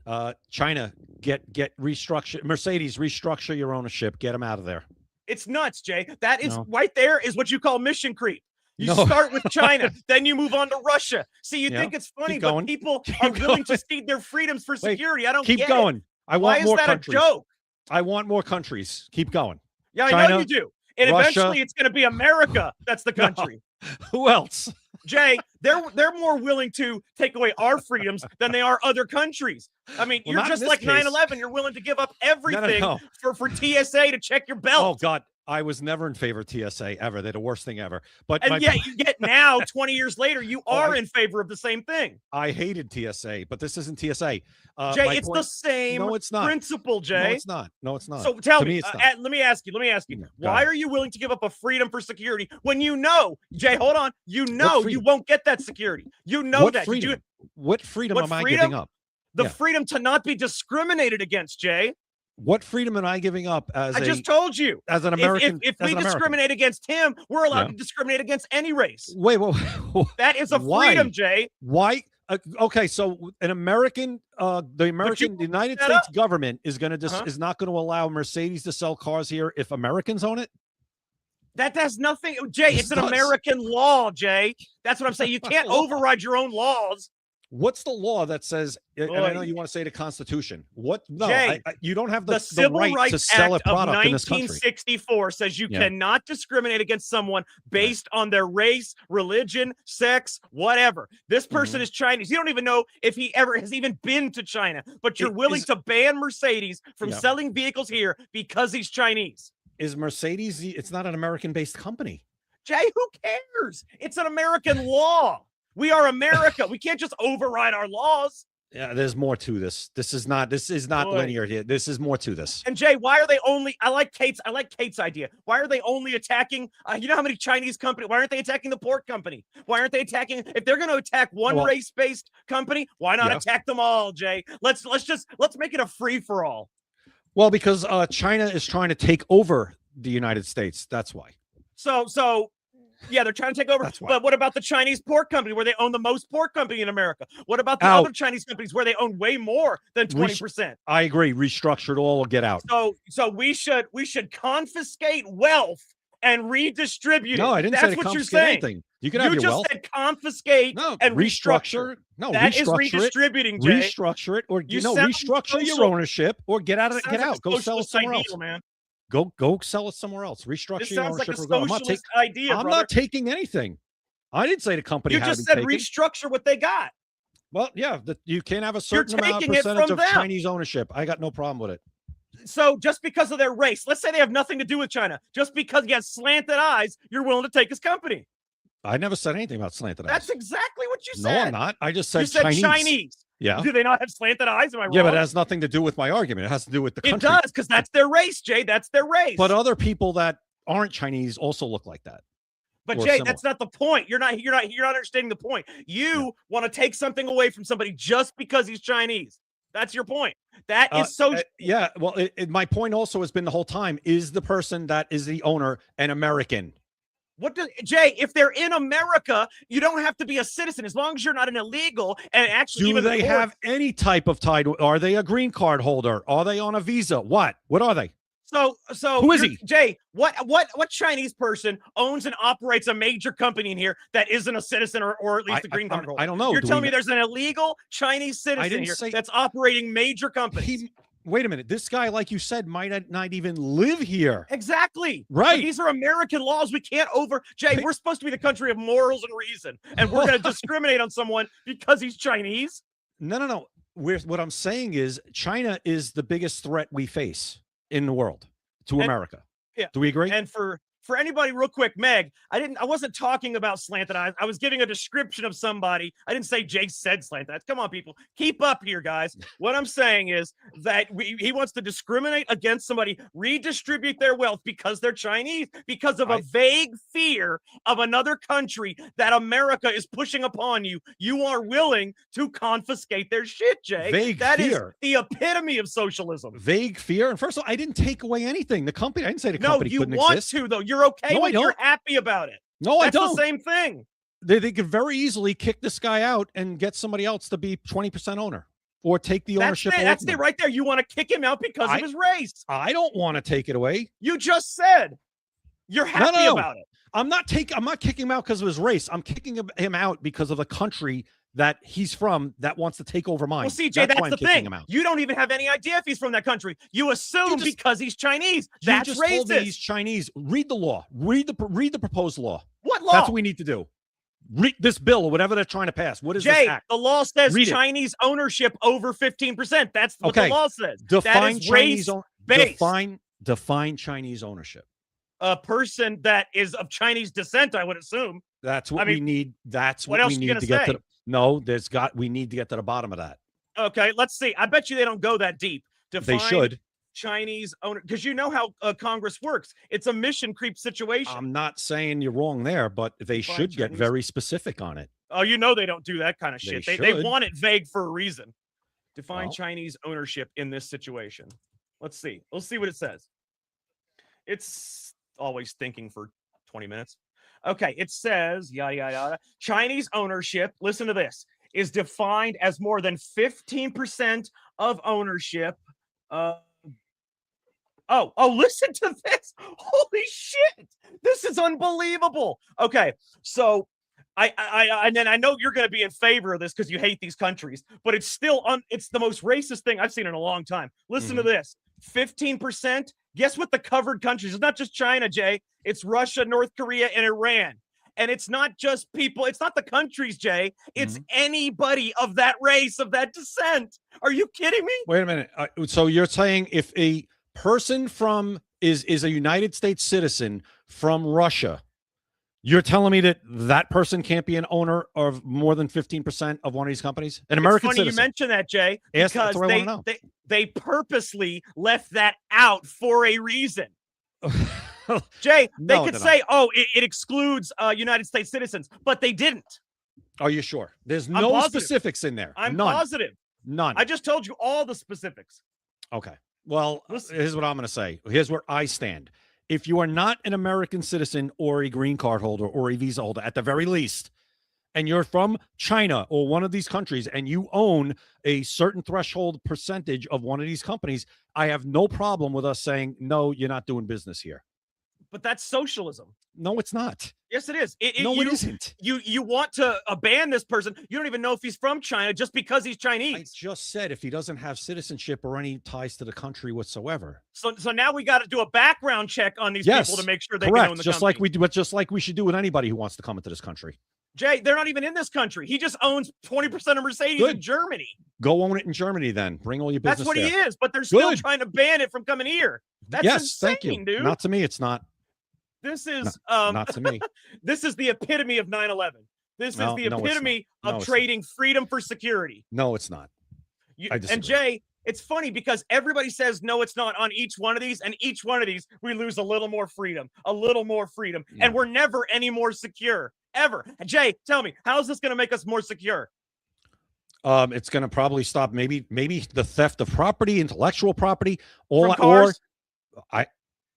China, get restructure. Mercedes, restructure your ownership. Get them out of there. It's nuts, Jay. That is right there is what you call mission creep. You start with China, then you move on to Russia. See, you think it's funny, but people are willing to cede their freedoms for security. I don't get it. Keep going. I want more countries. Why is that a joke? I want more countries. Keep going. Yeah, China, I know you do. And Russia. Eventually it's going to be America that's the country. No. Who else? Jay, they're more willing to take away our freedoms than they are other countries. I mean, you're just like 9/11. You're willing to give up everything for TSA to check your belt. Oh, God. I was never in favor of TSA ever. They're the worst thing ever. But you get now, 20 years later, you are in favor of the same thing. I hated TSA, but this isn't TSA. Jay, it's the same principle, Jay. No, it's not. So tell me, let me ask you, why are you willing to give up a freedom for security when you know, Jay, hold on, you won't get that security. You know that. Freedom? What freedom am I giving up? The freedom to not be discriminated against, Jay. What freedom am I giving up I just told you. As an American. If we discriminate against him, we're allowed to discriminate against any race. Wait. That is a freedom, Jay. Why? Okay, so the United States government is going to is not going to allow Mercedes to sell cars here if Americans own it? That has nothing, Jay. It's an American law, Jay. That's what I'm saying. You can't override your own laws. What's the law that says? And I know you want to say the Constitution. What? No, Jay, you don't have the Civil right Rights to sell Act a product of in this country. 1964 says you cannot discriminate against someone based on their race, religion, sex, whatever. This person is Chinese. You don't even know if he ever has even been to China, but you're willing to ban Mercedes from selling vehicles here because he's Chinese. Is Mercedes? It's not an American-based company. Jay, who cares? It's an American law. We are America. We can't just override our laws. Yeah, there's more to this. This is not linear here. This is more to this. And Jay, why are they only? I like Kate's idea. Why are they only attacking? You know how many Chinese companies? Why aren't they attacking the pork company? Why aren't they attacking? If they're going to attack one race-based company, why not attack them all, Jay? Let's make it a free for all. Well, because China is trying to take over the United States. That's why. So. Yeah, they're trying to take over. But what about the Chinese pork company where they own the most pork company in America? What about the other Chinese companies where they own way more than 20%? I agree. Restructure it all or get out. So we should confiscate wealth and redistribute it. No, I didn't say what you're saying. Anything. You can have your wealth. You just said confiscate and restructure. No, that is redistributing, Jay. Restructure it or restructure your ownership or get out of it. Get out. Go sell it somewhere else, man. Go sell it somewhere else. Restructure your ownership. I'm not taking anything. I didn't say the company. You just said restructure what they got. Well, yeah, you can't have a certain percentage of Chinese ownership. I got no problem with it. So just because of their race, let's say they have nothing to do with China, just because he has slanted eyes, you're willing to take his company. I never said anything about slanted eyes. That's exactly what you said. No, I'm not. I just said you said Chinese. Yeah. Do they not have slanted eyes? Am I wrong? Yeah, but it has nothing to do with my argument. It has to do with the country. It does, because that's their race, Jay. That's their race. But other people that aren't Chinese also look like that. But or Jay, similar. that's not the point. You're not understanding the point. You want to take something away from somebody just because he's Chinese. That's your point. That is so. Yeah. Well, my point also has been the whole time: is the person that is the owner an American? What does Jay? If they're in America, you don't have to be a citizen as long as you're not an illegal. And actually, Do they have any type of title? Are they a green card holder? Are they on a visa? What are they? So who is he? Jay, what Chinese person owns and operates a major company in here that isn't a citizen or at least a green card holder? I don't know. You're telling me there's an illegal Chinese citizen here that's operating major companies. Wait a minute. This guy, like you said, might not even live here. Exactly. Right. But these are American laws. We can't Jay, we're supposed to be the country of morals and reason. And we're going to discriminate on someone because he's Chinese. No. What I'm saying is China is the biggest threat we face in the world to America. Yeah. Do we agree? And for anybody real quick, Meg, I wasn't talking about slanted eyes. I was giving a description of somebody. I didn't say Jake said slanted eyes. Come on, people. Keep up here, guys. What I'm saying is that he wants to discriminate against somebody, redistribute their wealth because they're Chinese, because of a vague fear of another country that America is pushing upon you. You are willing to confiscate their shit, Jay. Vague that fear. Is the epitome of socialism. Vague fear. And first of all, I didn't take away anything. The company, I didn't say the company couldn't exist. No, you want to, though. You're okay with it. You're happy about it. No, I don't. That's the same thing. They could very easily kick this guy out and get somebody else to be 20% owner or take the ownership. That's it right there. You want to kick him out because of his race. I don't want to take it away. You just said you're happy about it. I'm not kicking him out because of his race. I'm kicking him out because of the country that he's from that wants to take over mine. Well, see, Jay, that's the thing. You don't even have any idea if he's from that country. You assume because he's Chinese. That's racist. Told me he's Chinese. Read the law. Read the proposed law. What law? That's what we need to do. Read this bill or whatever they're trying to pass. What is Jay, this act? The law says Chinese ownership over 15%. That's what the law says. Define Chinese race-based. Define Chinese ownership. A person that is of Chinese descent, I would assume. That's what we need. That's what we need to get to. We need to get to the bottom of that. Okay, let's see. I bet you they don't go that deep. They should. Chinese owner, because you know how Congress works. It's a mission creep situation. I'm not saying you're wrong there, but they should get very specific on it. Oh, you know they don't do that kind of shit. They want it vague for a reason. Define Chinese ownership in this situation. Let's see. Let's see what it says. It's always thinking for 20 minutes. Okay, it says, yada, yada, yada. Chinese ownership, listen to this, is defined as more than 15% of ownership. Listen to this. Holy shit. This is unbelievable. Okay, so and then I know you're going to be in favor of this because you hate these countries, but it's still it's the most racist thing I've seen in a long time. Listen to this. 15%. Guess what the covered countries? It's not just China, Jay. It's Russia, North Korea, and Iran. And it's not just people. It's not the countries, Jay. It's anybody of that race, of that descent. Are you kidding me? Wait a minute. So you're saying if a person is a United States citizen from Russia, you're telling me that person can't be an owner of more than 15% of one of these companies? An American citizen. You mention that, Jay, because they purposely left that out for a reason. Jay, they could say, it excludes United States citizens, but they didn't. Are you sure? There's no specifics in there. I'm positive. None. I just told you all the specifics. Okay. Well, here's what I'm going to say. Here's where I stand. If you are not an American citizen or a green card holder or a visa holder, at the very least, and you're from China or one of these countries and you own a certain threshold percentage of one of these companies, I have no problem with us saying, no, you're not doing business here. But that's socialism. No, it's not. Yes, it is. It isn't. You want to ban this person. You don't even know if he's from China just because he's Chinese. I just said if he doesn't have citizenship or any ties to the country whatsoever. So now we got to do a background check on these people to make sure they can own the just company. Just like we should do with anybody who wants to come into this country. Jay, they're not even in this country. He just owns 20% of Mercedes in Germany. Go own it in Germany then. Bring all your business That's what there. he is, but they're still trying to ban it from coming here. That's insane, thank you. Dude. Not to me, it's not. This is not to me. This is the epitome of 9/11. This is the epitome of trading freedom for security. No, it's not. And Jay, It's funny because everybody says no, it's not on each one of these, and each one of these we lose a little more freedom, and we're never any more secure ever. Jay, tell me, how's this going to make us more secure? It's going to probably stop maybe the theft of property, intellectual property, From cars?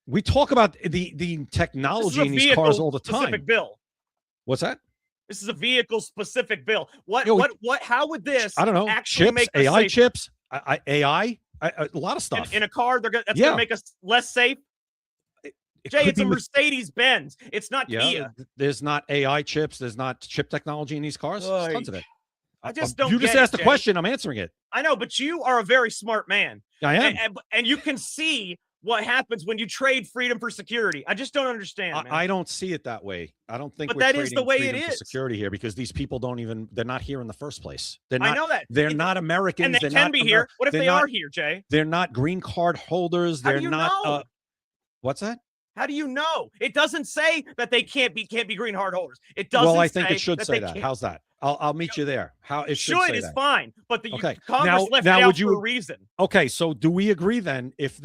We talk about the technology in these cars all the time. Bill. What's that? This is a vehicle specific bill. How would this? I don't know. Actually chips, make AI us chips, AI, a lot of stuff in a car. That's going to make us less safe. Jay, it's a Mercedes Benz. It's not Kia. There's not AI chips. There's not chip technology in these cars. There's tons of it. I just don't. You just asked the question. I'm answering it. I know, but you are a very smart man. I am, and you can see what happens when you trade freedom for security. I just don't understand. Man. I don't see it that way. I don't think. But that is the way it is. Security here because these people they're not here in the first place. They're I not, know that they're not Americans. And they can be here. What if they are here, Jay? They're not green card holders. They're not. What's that? How do you know? It doesn't say that they can't be green card holders. It doesn't. Well, I think it should say that. How's that? I'll meet you there. How it should say is that. Fine, but the Congress left it out for a reason. Okay, so do we agree then if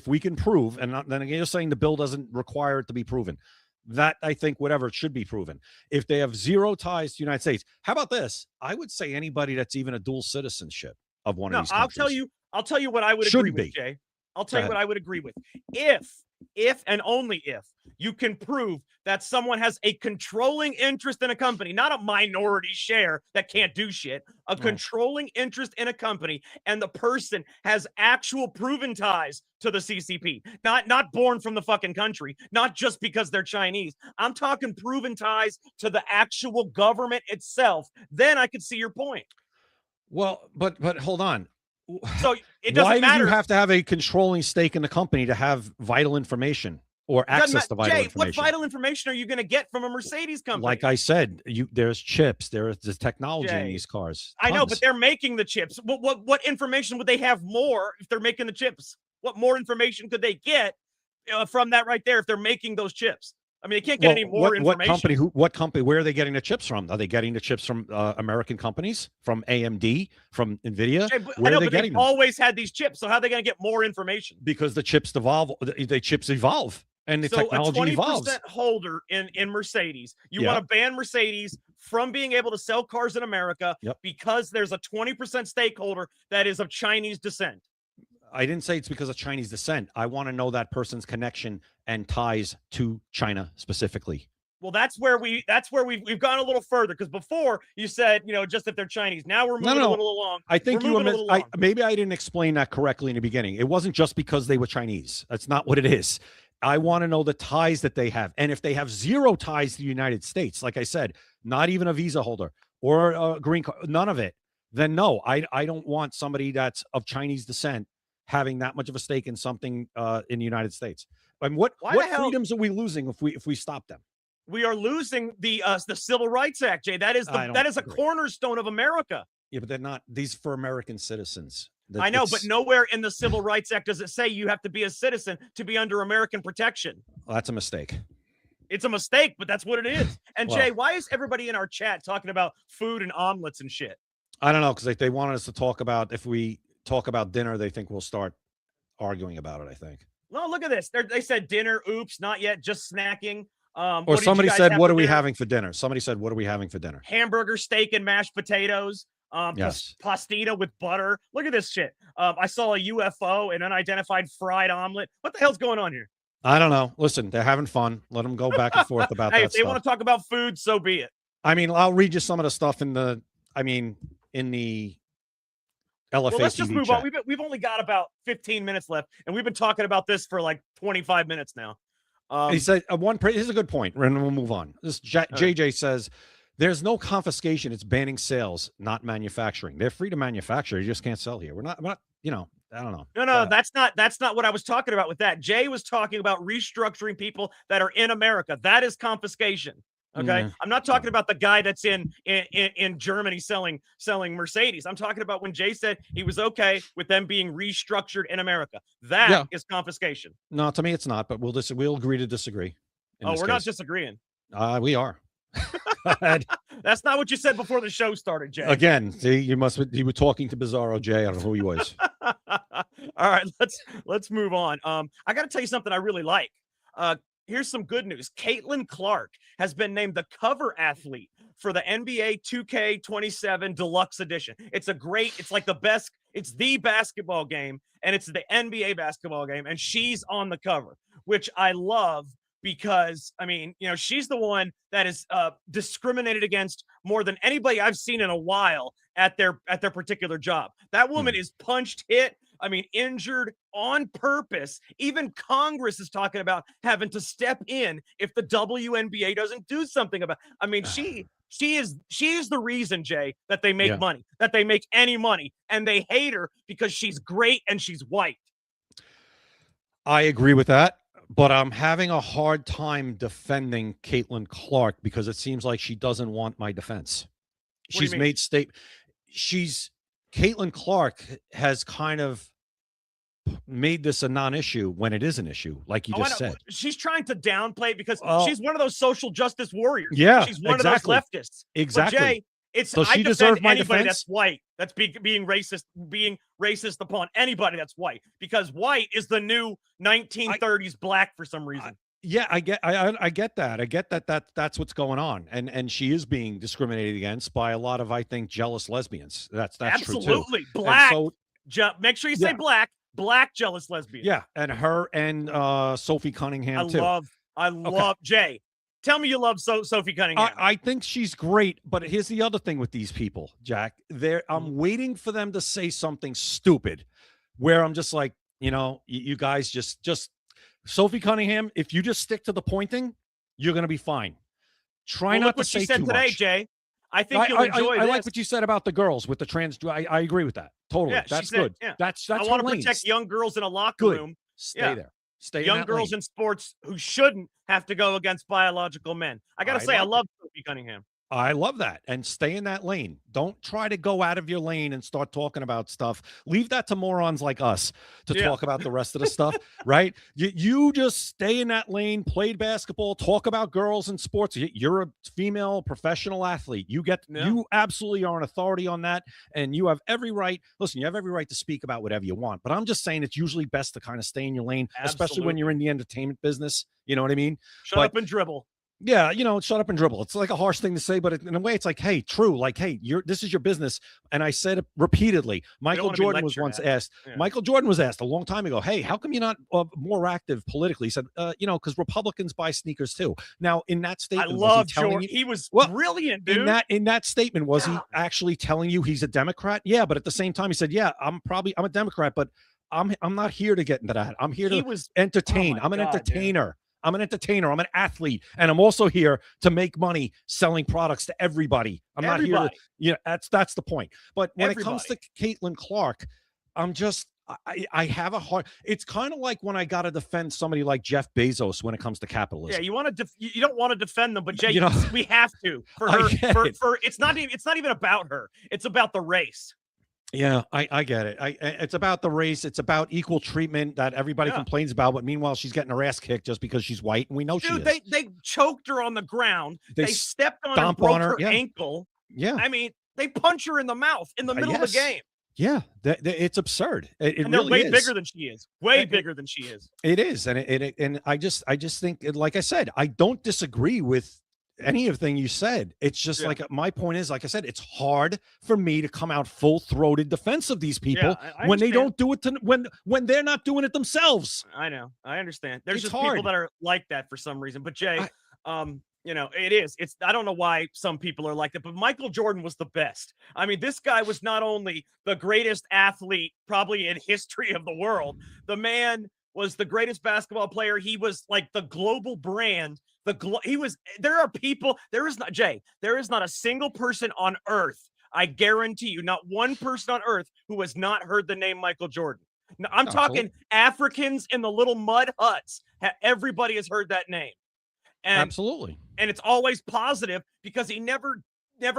we can prove, and then again you're saying the bill doesn't require it to be proven, that I think whatever it should be proven. If they have zero ties to the United States, how about this? I would say anybody that's even a dual citizenship of one of these countries. I'll tell you what I would agree with, Jay. I'll tell you what I would agree with. If and only if you can prove that someone has a controlling interest in a company, not a minority share that can't do shit, controlling interest in a company, and the person has actual proven ties to the CCP, not born from the fucking country, not just because they're Chinese. I'm talking proven ties to the actual government itself. Then I could see your point. Well, but hold on. So it doesn't matter. Do you have to have a controlling stake in the company to have vital information or access to vital information? What vital information are you going to get from a Mercedes company? Like I said, there's chips, there's technology in these cars. I know, but they're making the chips. What information would they have more if they're making the chips? What more information could they get from that right there if they're making those chips? I mean, they can't get any more information. What company? Where are they getting the chips from? Are they getting the chips from American companies, from AMD, from NVIDIA? I know, but they've always had these chips. So how are they going to get more information? Because the chips evolve. The chips evolve, and the technology evolves. So a 20% holder in Mercedes, you want to ban Mercedes from being able to sell cars in America because there's a 20% stakeholder that is of Chinese descent. I didn't say it's because of Chinese descent. I want to know that person's connection and ties to China specifically. Well, that's where we've gone a little further, because before you said, just if they're Chinese. Now we're moving a little along. I think maybe I didn't explain that correctly in the beginning. It wasn't just because they were Chinese. That's not what it is. I want to know the ties that they have. And if they have zero ties to the United States, like I said, not even a visa holder or a green card, none of it, then no, I don't want somebody that's of Chinese descent having that much of a stake in something in the United States. And what freedoms are we losing if we stop them? We are losing the Civil Rights Act, Jay. That is a cornerstone of America. Yeah, but they're not. These for American citizens. I know, but nowhere in the Civil Rights Act does it say you have to be a citizen to be under American protection. Well, that's a mistake. It's a mistake, but that's what it is. And Jay, why is everybody in our chat talking about food and omelets and shit? I don't know, because they wanted us to talk about, if we talk about dinner, they think we'll start arguing about it, I think. No, look at this. They said dinner. Oops, not yet. Just snacking. Or somebody said, what are we having for dinner? Somebody said, what are we having for dinner? Hamburger, steak, and mashed potatoes. Yes. Pastita with butter. Look at this shit. I saw a UFO, an unidentified fried omelet. What the hell's going on here? I don't know. Listen, they're having fun. Let them go back and forth about that if they want to talk about food, so be it. I mean, I'll read you some of the stuff in the LFA. Well, let's just TV move chat. on. We've only got about 15 minutes left, and we've been talking about this for like 25 minutes now. He said, here's a good point, and we'll move on. This JJ says, there's no confiscation. It's banning sales, not manufacturing. They're free to manufacture. You just can't sell here. We're not, I don't know. No, that's not what I was talking about with that. Jay was talking about restructuring people that are in America. That is confiscation. Okay. I'm not talking about the guy that's in Germany selling Mercedes. I'm talking about when Jay said he was okay with them being restructured in America. That is confiscation. No, to me it's not, but we'll agree to disagree. We're not disagreeing. We are. That's not what you said before the show started, Jay. Again, see, you were talking to Bizarro Jay. I don't know who he was. All right, let's move on. I got to tell you something I really like. Uh, Here's some good news. Caitlin Clark has been named the cover athlete for the NBA 2K27 Deluxe Edition. It's like the best, it's the basketball game, and it's the NBA basketball game, and she's on the cover, which I love because I mean, she's the one that is discriminated against more than anybody I've seen in a while at their particular job. That woman is punched, hit, I mean, injured on purpose. Even Congress is talking about having to step in if the WNBA doesn't do something about. I mean, she is the reason, Jay, that they make money, that they make any money, and they hate her because she's great and she's white. I agree with that, but I'm having a hard time defending Caitlin Clark because it seems like she doesn't want my defense. She's made Caitlin Clark has kind of made this a non-issue when it is an issue, like you just said. She's trying to downplay it because she's one of those social justice warriors. Yeah, she's one of those leftists. Exactly. But Jay, I defend anybody that's white that's being racist upon anybody that's white, because white is the new 1930s black for some reason. Yeah, I get that. I get that's what's going on. And she is being discriminated against by a lot of, I think, jealous lesbians. That's absolutely true too. Black. Make sure you say black jealous lesbian. Yeah, and her and Sophie Cunningham too. I love Jay. Tell me you love Sophie Cunningham. I think she's great, but here's the other thing with these people, Jack. I'm waiting for them to say something stupid where I'm just like, you guys just Sophie Cunningham, if you just stick to the pointing, you're going to be fine. Try not to say too much. Look what she said today, Jay. I think you'll enjoy this. I like what you said about the girls with the trans. I agree with that. Totally. Yeah, that's good. Yeah. That's I want to protect young girls in a locker room. Stay there. Stay young girls in sports who shouldn't have to go against biological men. I got to say, I love Sophie Cunningham. I love that. And stay in that lane. Don't try to go out of your lane and start talking about stuff. Leave that to morons like us to talk about the rest of the stuff, right? You just stay in that lane, played basketball, talk about girls and sports. You're a female professional athlete. You absolutely are an authority on that. And you have every right. Listen, you have every right to speak about whatever you want. But I'm just saying it's usually best to kind of stay in your lane, especially when you're in the entertainment business. You know what I mean? Shut up and dribble. Yeah, shut up and dribble. It's like a harsh thing to say, but in a way, it's like, hey, true. Like, hey, this is your business. And I said it repeatedly. Michael Jordan was once asked. Yeah. Michael Jordan was asked a long time ago, hey, how come you're not more active politically? He said, because Republicans buy sneakers too. Now, in that statement, I love Jordan. He was brilliant, dude. In that statement, was he actually telling you he's a Democrat? Yeah, but at the same time, he said, yeah, I'm a Democrat, but I'm not here to get into that. I'm here to entertain. I'm an entertainer. Dude. I'm an entertainer. I'm an athlete. And I'm also here to make money selling products to everybody. I'm not here to, that's the point. But when it comes to Caitlin Clark, I have a hard, it's kind of like when I got to defend somebody like Jeff Bezos when it comes to capitalism. Yeah. You don't want to defend them, but Jay, we have to for her, it's not even about her. It's about the race. Yeah, I get it. It's about the race. It's about equal treatment that everybody complains about. But meanwhile, she's getting her ass kicked just because she's white, and we know she is. They choked her on the ground. They stepped on her, and broke her ankle. Yeah. I mean, they punch her in the mouth in the middle of the game. Yeah, it's absurd. And they're way bigger than she is. Way bigger than she is. It is, and I just think, like I said, I don't disagree with anything you said. It's just like, my point is, like I said, it's hard for me to come out full-throated defense of these people when they don't do it when they're not doing it themselves. I know. I understand. There's just people that are like that for some reason. But Jay, it's I don't know why some people are like that, but Michael Jordan was the best. I mean, this guy was not only the greatest athlete probably in history of the world, the man was the greatest basketball player. He was like the global brand. There is not a single person on earth, I guarantee you, not one person on earth who has not heard the name Michael Jordan. Now, I'm talking Africans in the little mud huts. Everybody has heard that name. And, absolutely. And it's always positive because he never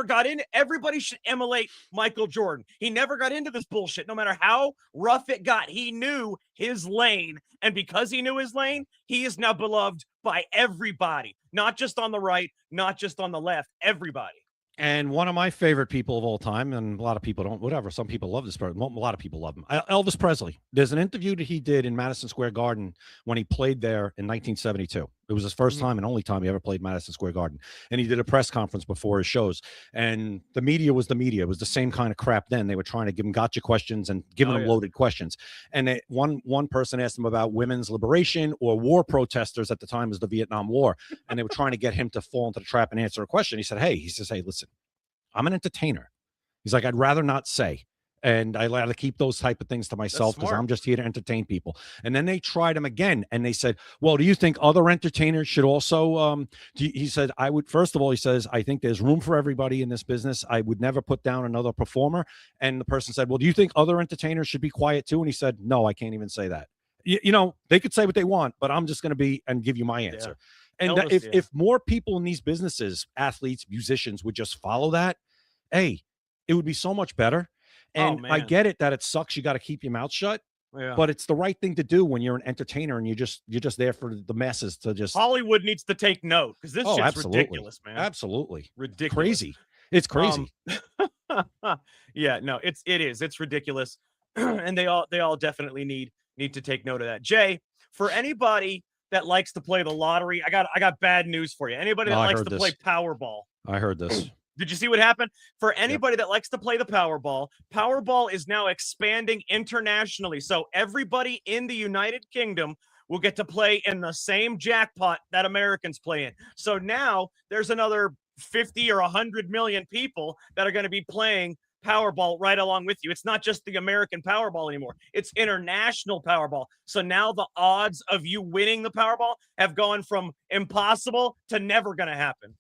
got in. Everybody should emulate Michael Jordan. He never got into this bullshit. No matter how rough it got, he knew his lane. And because he knew his lane, he is now beloved by everybody, not just on the right, not just on the left, everybody. And one of my favorite people of all time, and a lot of people don't, whatever. Some people love this person. Well, a lot of people love him. Elvis Presley. There's an interview that he did in Madison Square Garden when he played there in 1972. It was his first time and only time he ever played Madison Square Garden. And he did a press conference before his shows. And the media was the media. It was the same kind of crap then. They were trying to give him gotcha questions and giving him loaded questions. And one person asked him about women's liberation or war protesters at the time was the Vietnam War. And they were trying to get him to fall into the trap and answer a question. He said, hey, listen, I'm an entertainer. He's like, I'd rather not say. And I like to keep those type of things to myself because I'm just here to entertain people. And then they tried him again. And they said, well, do you think other entertainers should also, he said, first of all, he says, I think there's room for everybody in this business. I would never put down another performer. And the person said, well, do you think other entertainers should be quiet too? And he said, no, I can't even say that. You know, they could say what they want, but I'm just going to be and give you my answer. Yeah. And Elvis, if more people in these businesses, athletes, musicians would just follow that, hey, it would be so much better. And I get it that it sucks. You got to keep your mouth shut, but it's the right thing to do when you're an entertainer and you're just there for the masses to just. Hollywood needs to take note because this shit's ridiculous, man. Absolutely ridiculous, crazy. It's crazy. Yeah, no, it's ridiculous, and they all definitely need to take note of that. Jay, for anybody that likes to play the lottery, I got bad news for you. Anybody that likes to play Powerball. I heard this. Did you see what happened? For anybody that likes to play the Powerball is now expanding internationally. So everybody in the United Kingdom will get to play in the same jackpot that Americans play in. So now there's another 50 or 100 million people that are going to be playing Powerball right along with you. It's not just the American Powerball anymore. It's international Powerball. So now the odds of you winning the Powerball have gone from impossible to never going to happen.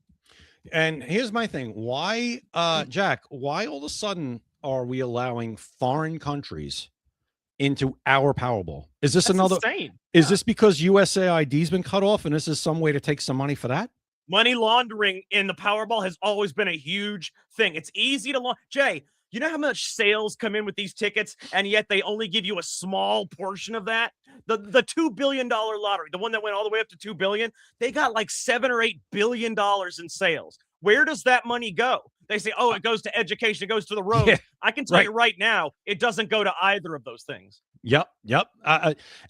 And here's my thing. Why, Jack, why all of a sudden are we allowing foreign countries into our Powerball? Is this insane. Is this because USAID's been cut off and this is some way to take some money for that? Money laundering in the Powerball has always been a huge thing. It's easy to Jay, you know how much sales come in with these tickets, and yet they only give you a small portion of that? The $2 billion lottery, the one that went all the way up to $2 billion, they got like $7 or $8 billion in sales. Where does that money go? They say, oh, it goes to education, it goes to the roads. Yeah, I can tell you right now, it doesn't go to either of those things. Yep.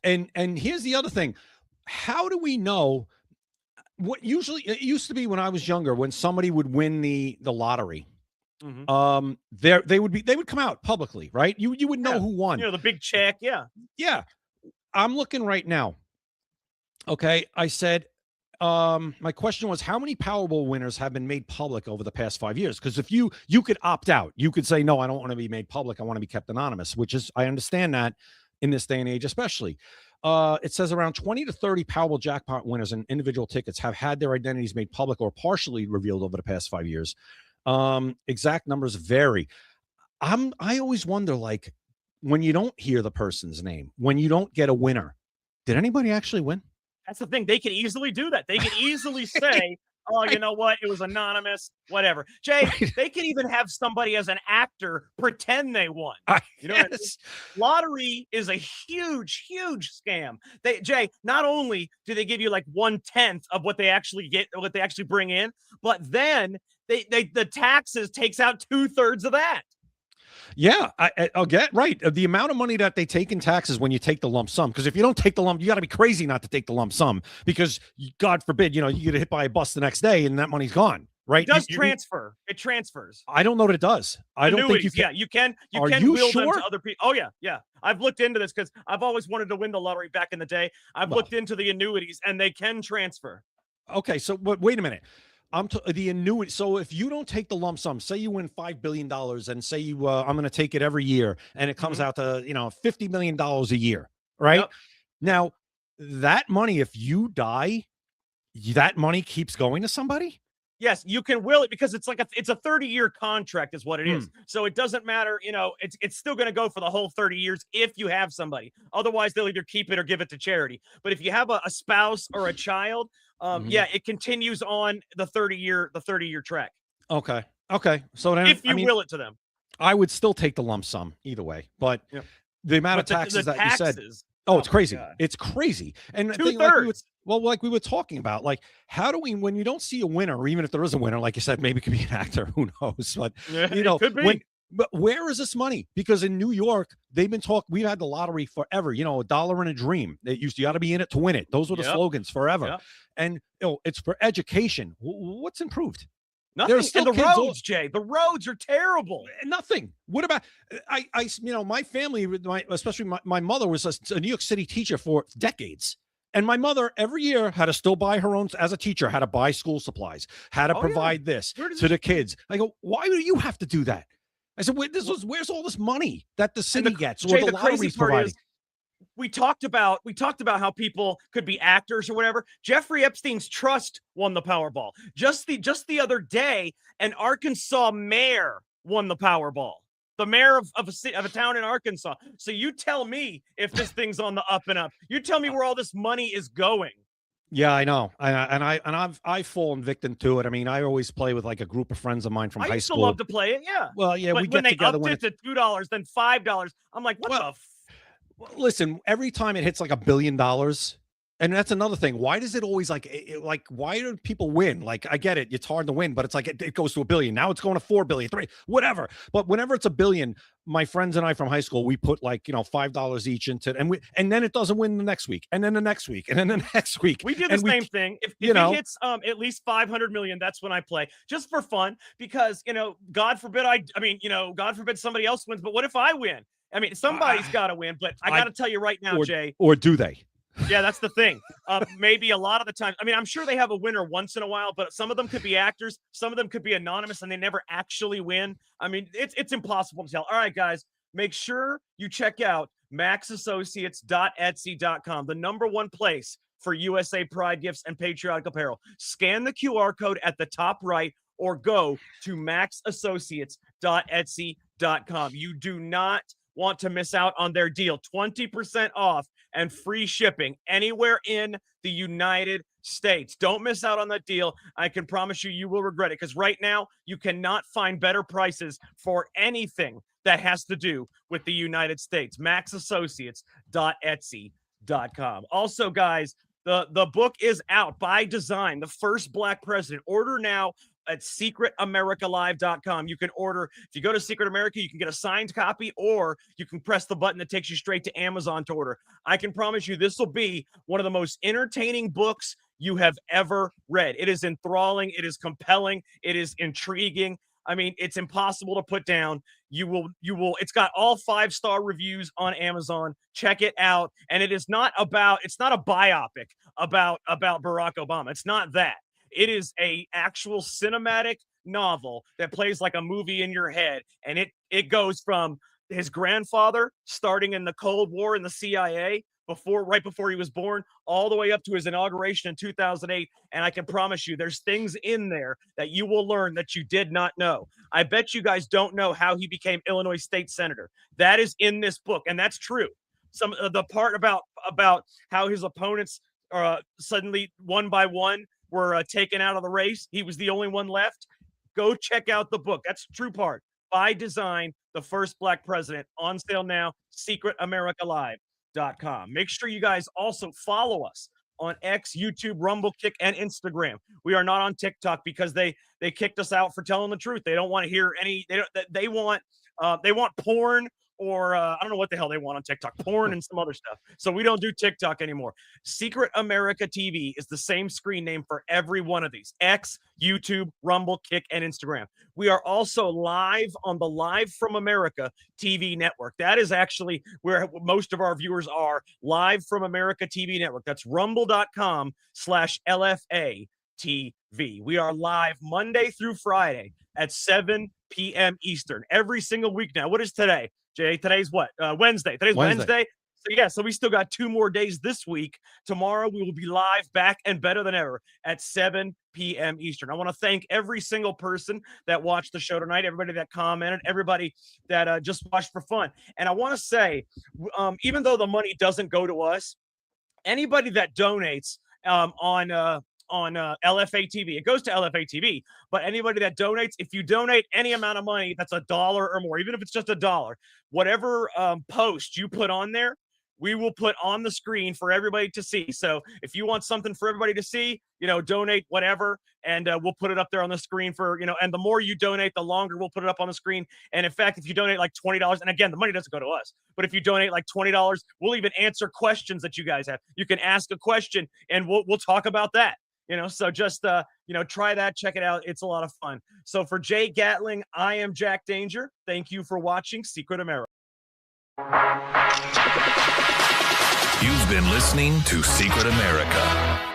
And here's the other thing. How do we know what usually it used to be when I was younger, when somebody would win the lottery? They would come out publicly, right? You would know who won. You know, the big check. Yeah. I'm looking right now. Okay. I said, my question was, how many Powerball winners have been made public over the past 5 years? Because if you could opt out, you could say, no, I don't want to be made public. I want to be kept anonymous, which is, I understand that in this day and age, especially. It says around 20 to 30 Powerball jackpot winners and individual tickets have had their identities made public or partially revealed over the past 5 years. Exact numbers vary. I always wonder, like, when you don't hear the person's name, when you don't get a winner, did anybody actually win? That's the thing. They can easily do that. They can easily say, oh, you know what? It was anonymous, whatever. Jay, they can even have somebody as an actor pretend they won. You know, lottery is a huge, huge scam. Jay, not only do they give you like 1/10 of what they actually get, what they actually bring in, but then the taxes takes out 2/3 of that. Yeah, I'll get right. The amount of money that they take in taxes when you take the lump sum, because if you don't take the lump, you got to be crazy not to take the lump sum, because God forbid, you get hit by a bus the next day and that money's gone, right? It does transfer. It transfers. I don't know that it does. I don't think you can. Yeah, you can. You can will them to other people. Oh, yeah. I've looked into this because I've always wanted to win the lottery back in the day. I've looked into the annuities and they can transfer. Okay, so but wait a minute. The annuity. So if you don't take the lump sum, say you win $5 billion and say you, I'm going to take it every year and it comes out to, $50 million a year, right? Yep. Now that money, if you die, that money keeps going to somebody. Yes, you can will it because it's like it's a 30-year contract is what it is. So it doesn't matter, it's still going to go for the whole 30 years if you have somebody. Otherwise, they'll either keep it or give it to charity. But if you have a spouse or a child, it continues on the 30-year track. Okay. So then if you will it to them, I would still take the lump sum either way. But the amount of taxes that you said, Oh, it's my crazy. God. It's crazy. And the thing, Two-thirds. like we were talking about, like, how do we, when you don't see a winner, or even if there is a winner, like you said, maybe it could be an actor, who knows? But Yeah, you it know, could be. but where is this money? Because in New York, they've been talking. We've had the lottery forever. You know, a dollar and a dream. It used to, you got to be in it to win it. Those were the Yep. slogans forever. Yep. And it's for education. What's improved? Nothing. still And the kids all- roads, Jay, the roads are terrible. Nothing. What about my family, especially my mother was a New York City teacher for decades. And my mother every year had to still buy her own, as a teacher, had to buy school supplies, had to provide this to the kids. I go, why do you have to do that? I said, where's all this money that the city gets, or Jay, the the crazy lottery's part providing? is we talked about how people could be actors or whatever. Jeffrey Epstein's trust won the Powerball. Just the other day, an Arkansas mayor won the Powerball. The mayor of a town in Arkansas. So you tell me if this thing's on the up and up. You tell me where all this money is going. Yeah, I know. I've fallen victim to it. I mean, I always play with like a group of friends of mine from I high used to school. love to play it, yeah. Well, yeah, But we when get they together upped when it to $2, then $5, I'm like, what the listen, every time it hits like $1 billion, and that's another thing. Why does it always like why do people win? Like, I get it, it's hard to win, but it's like it goes to $1 billion. Now it's going to 4 billion, 3, whatever. But whenever it's $1 billion, my friends and I from high school, we put like, $5 each into it, and then it doesn't win the next week, and then the next week, and then the next week. We do the same thing. If it hits at least 500 million, that's when I play, just for fun, because God forbid God forbid somebody else wins, but what if I win? I mean, somebody's got to win, but I got to tell you right now, Jay. Or do they? Yeah, that's the thing. Maybe a lot of the time. I mean, I'm sure they have a winner once in a while, but some of them could be actors. Some of them could be anonymous, and they never actually win. I mean, it's impossible to tell. All right, guys, make sure you check out maxassociates.etsy.com, the #1 place for USA Pride gifts and patriotic apparel. Scan the QR code at the top right, or go to maxassociates.etsy.com. You do not want to miss out on their deal. 20% off and free shipping anywhere in the United States. Don't miss out on that deal. I can promise you will regret it, because right now you cannot find better prices for anything that has to do with the United States. maxassociates.etsy.com. Also, guys, the book is out, By Design, The First Black President. Order now at secretamericalive.com. You can order, if you go to Secret America, you can get a signed copy, or you can press the button that takes you straight to Amazon to order. I can promise you this will be one of the most entertaining books you have ever read. It is enthralling, it is compelling, it is intriguing. I mean, it's impossible to put down. You will, it's got all 5-star reviews on Amazon. Check it out. And it's not a biopic about Barack Obama. It's not that. It is a actual cinematic novel that plays like a movie in your head. And it goes from his grandfather starting in the Cold War in the CIA right before he was born, all the way up to his inauguration in 2008. And I can promise you there's things in there that you will learn that you did not know. I bet you guys don't know how he became Illinois state senator. That is in this book, and that's true. Some of the part about how his opponents suddenly one by one were taken out of the race. He was the only one left. Go check out the book. That's the true part. By Design, The First Black President, on sale now, secretamericalive.com. Make sure you guys also follow us on X, YouTube, Rumble, Kick, and Instagram. We are not on TikTok because they kicked us out for telling the truth. They don't want to hear any. They want porn, or I don't know what the hell they want on TikTok, porn and some other stuff. So we don't do TikTok anymore. Secret America TV is the same screen name for every one of these: X, YouTube, Rumble, Kick, and Instagram. We are also live on the Live from America TV network. That is actually where most of our viewers are. Live from America TV network. That's rumble.com/LFA TV. We are live Monday through Friday at 7 p.m. Eastern every single week now. What is today, Jay? Today's what? Wednesday. Today's Wednesday. So we still got 2 more days this week. Tomorrow we will be live, back and better than ever at 7 p.m. Eastern. I want to thank every single person that watched the show tonight, everybody that commented, everybody that just watched for fun. And I want to say, even though the money doesn't go to us, anybody that donates on LFA TV, it goes to LFA TV, but anybody that donates, if you donate any amount of money that's $1 or more, even if it's just $1, whatever post you put on there, we will put on the screen for everybody to see. So if you want something for everybody to see, you know, donate whatever, and we'll put it up there on the screen for, you know, and the more you donate, the longer we'll put it up on the screen. And in fact, if you donate like $20, and again, the money doesn't go to us, but if you donate like $20, we'll even answer questions that you guys have. You can ask a question and we'll talk about that. You know, so just, you know, try that, check it out. It's a lot of fun. So for Jay Gatling, I am Jack Danger. Thank you for watching Secret America. You've been listening to Secret America.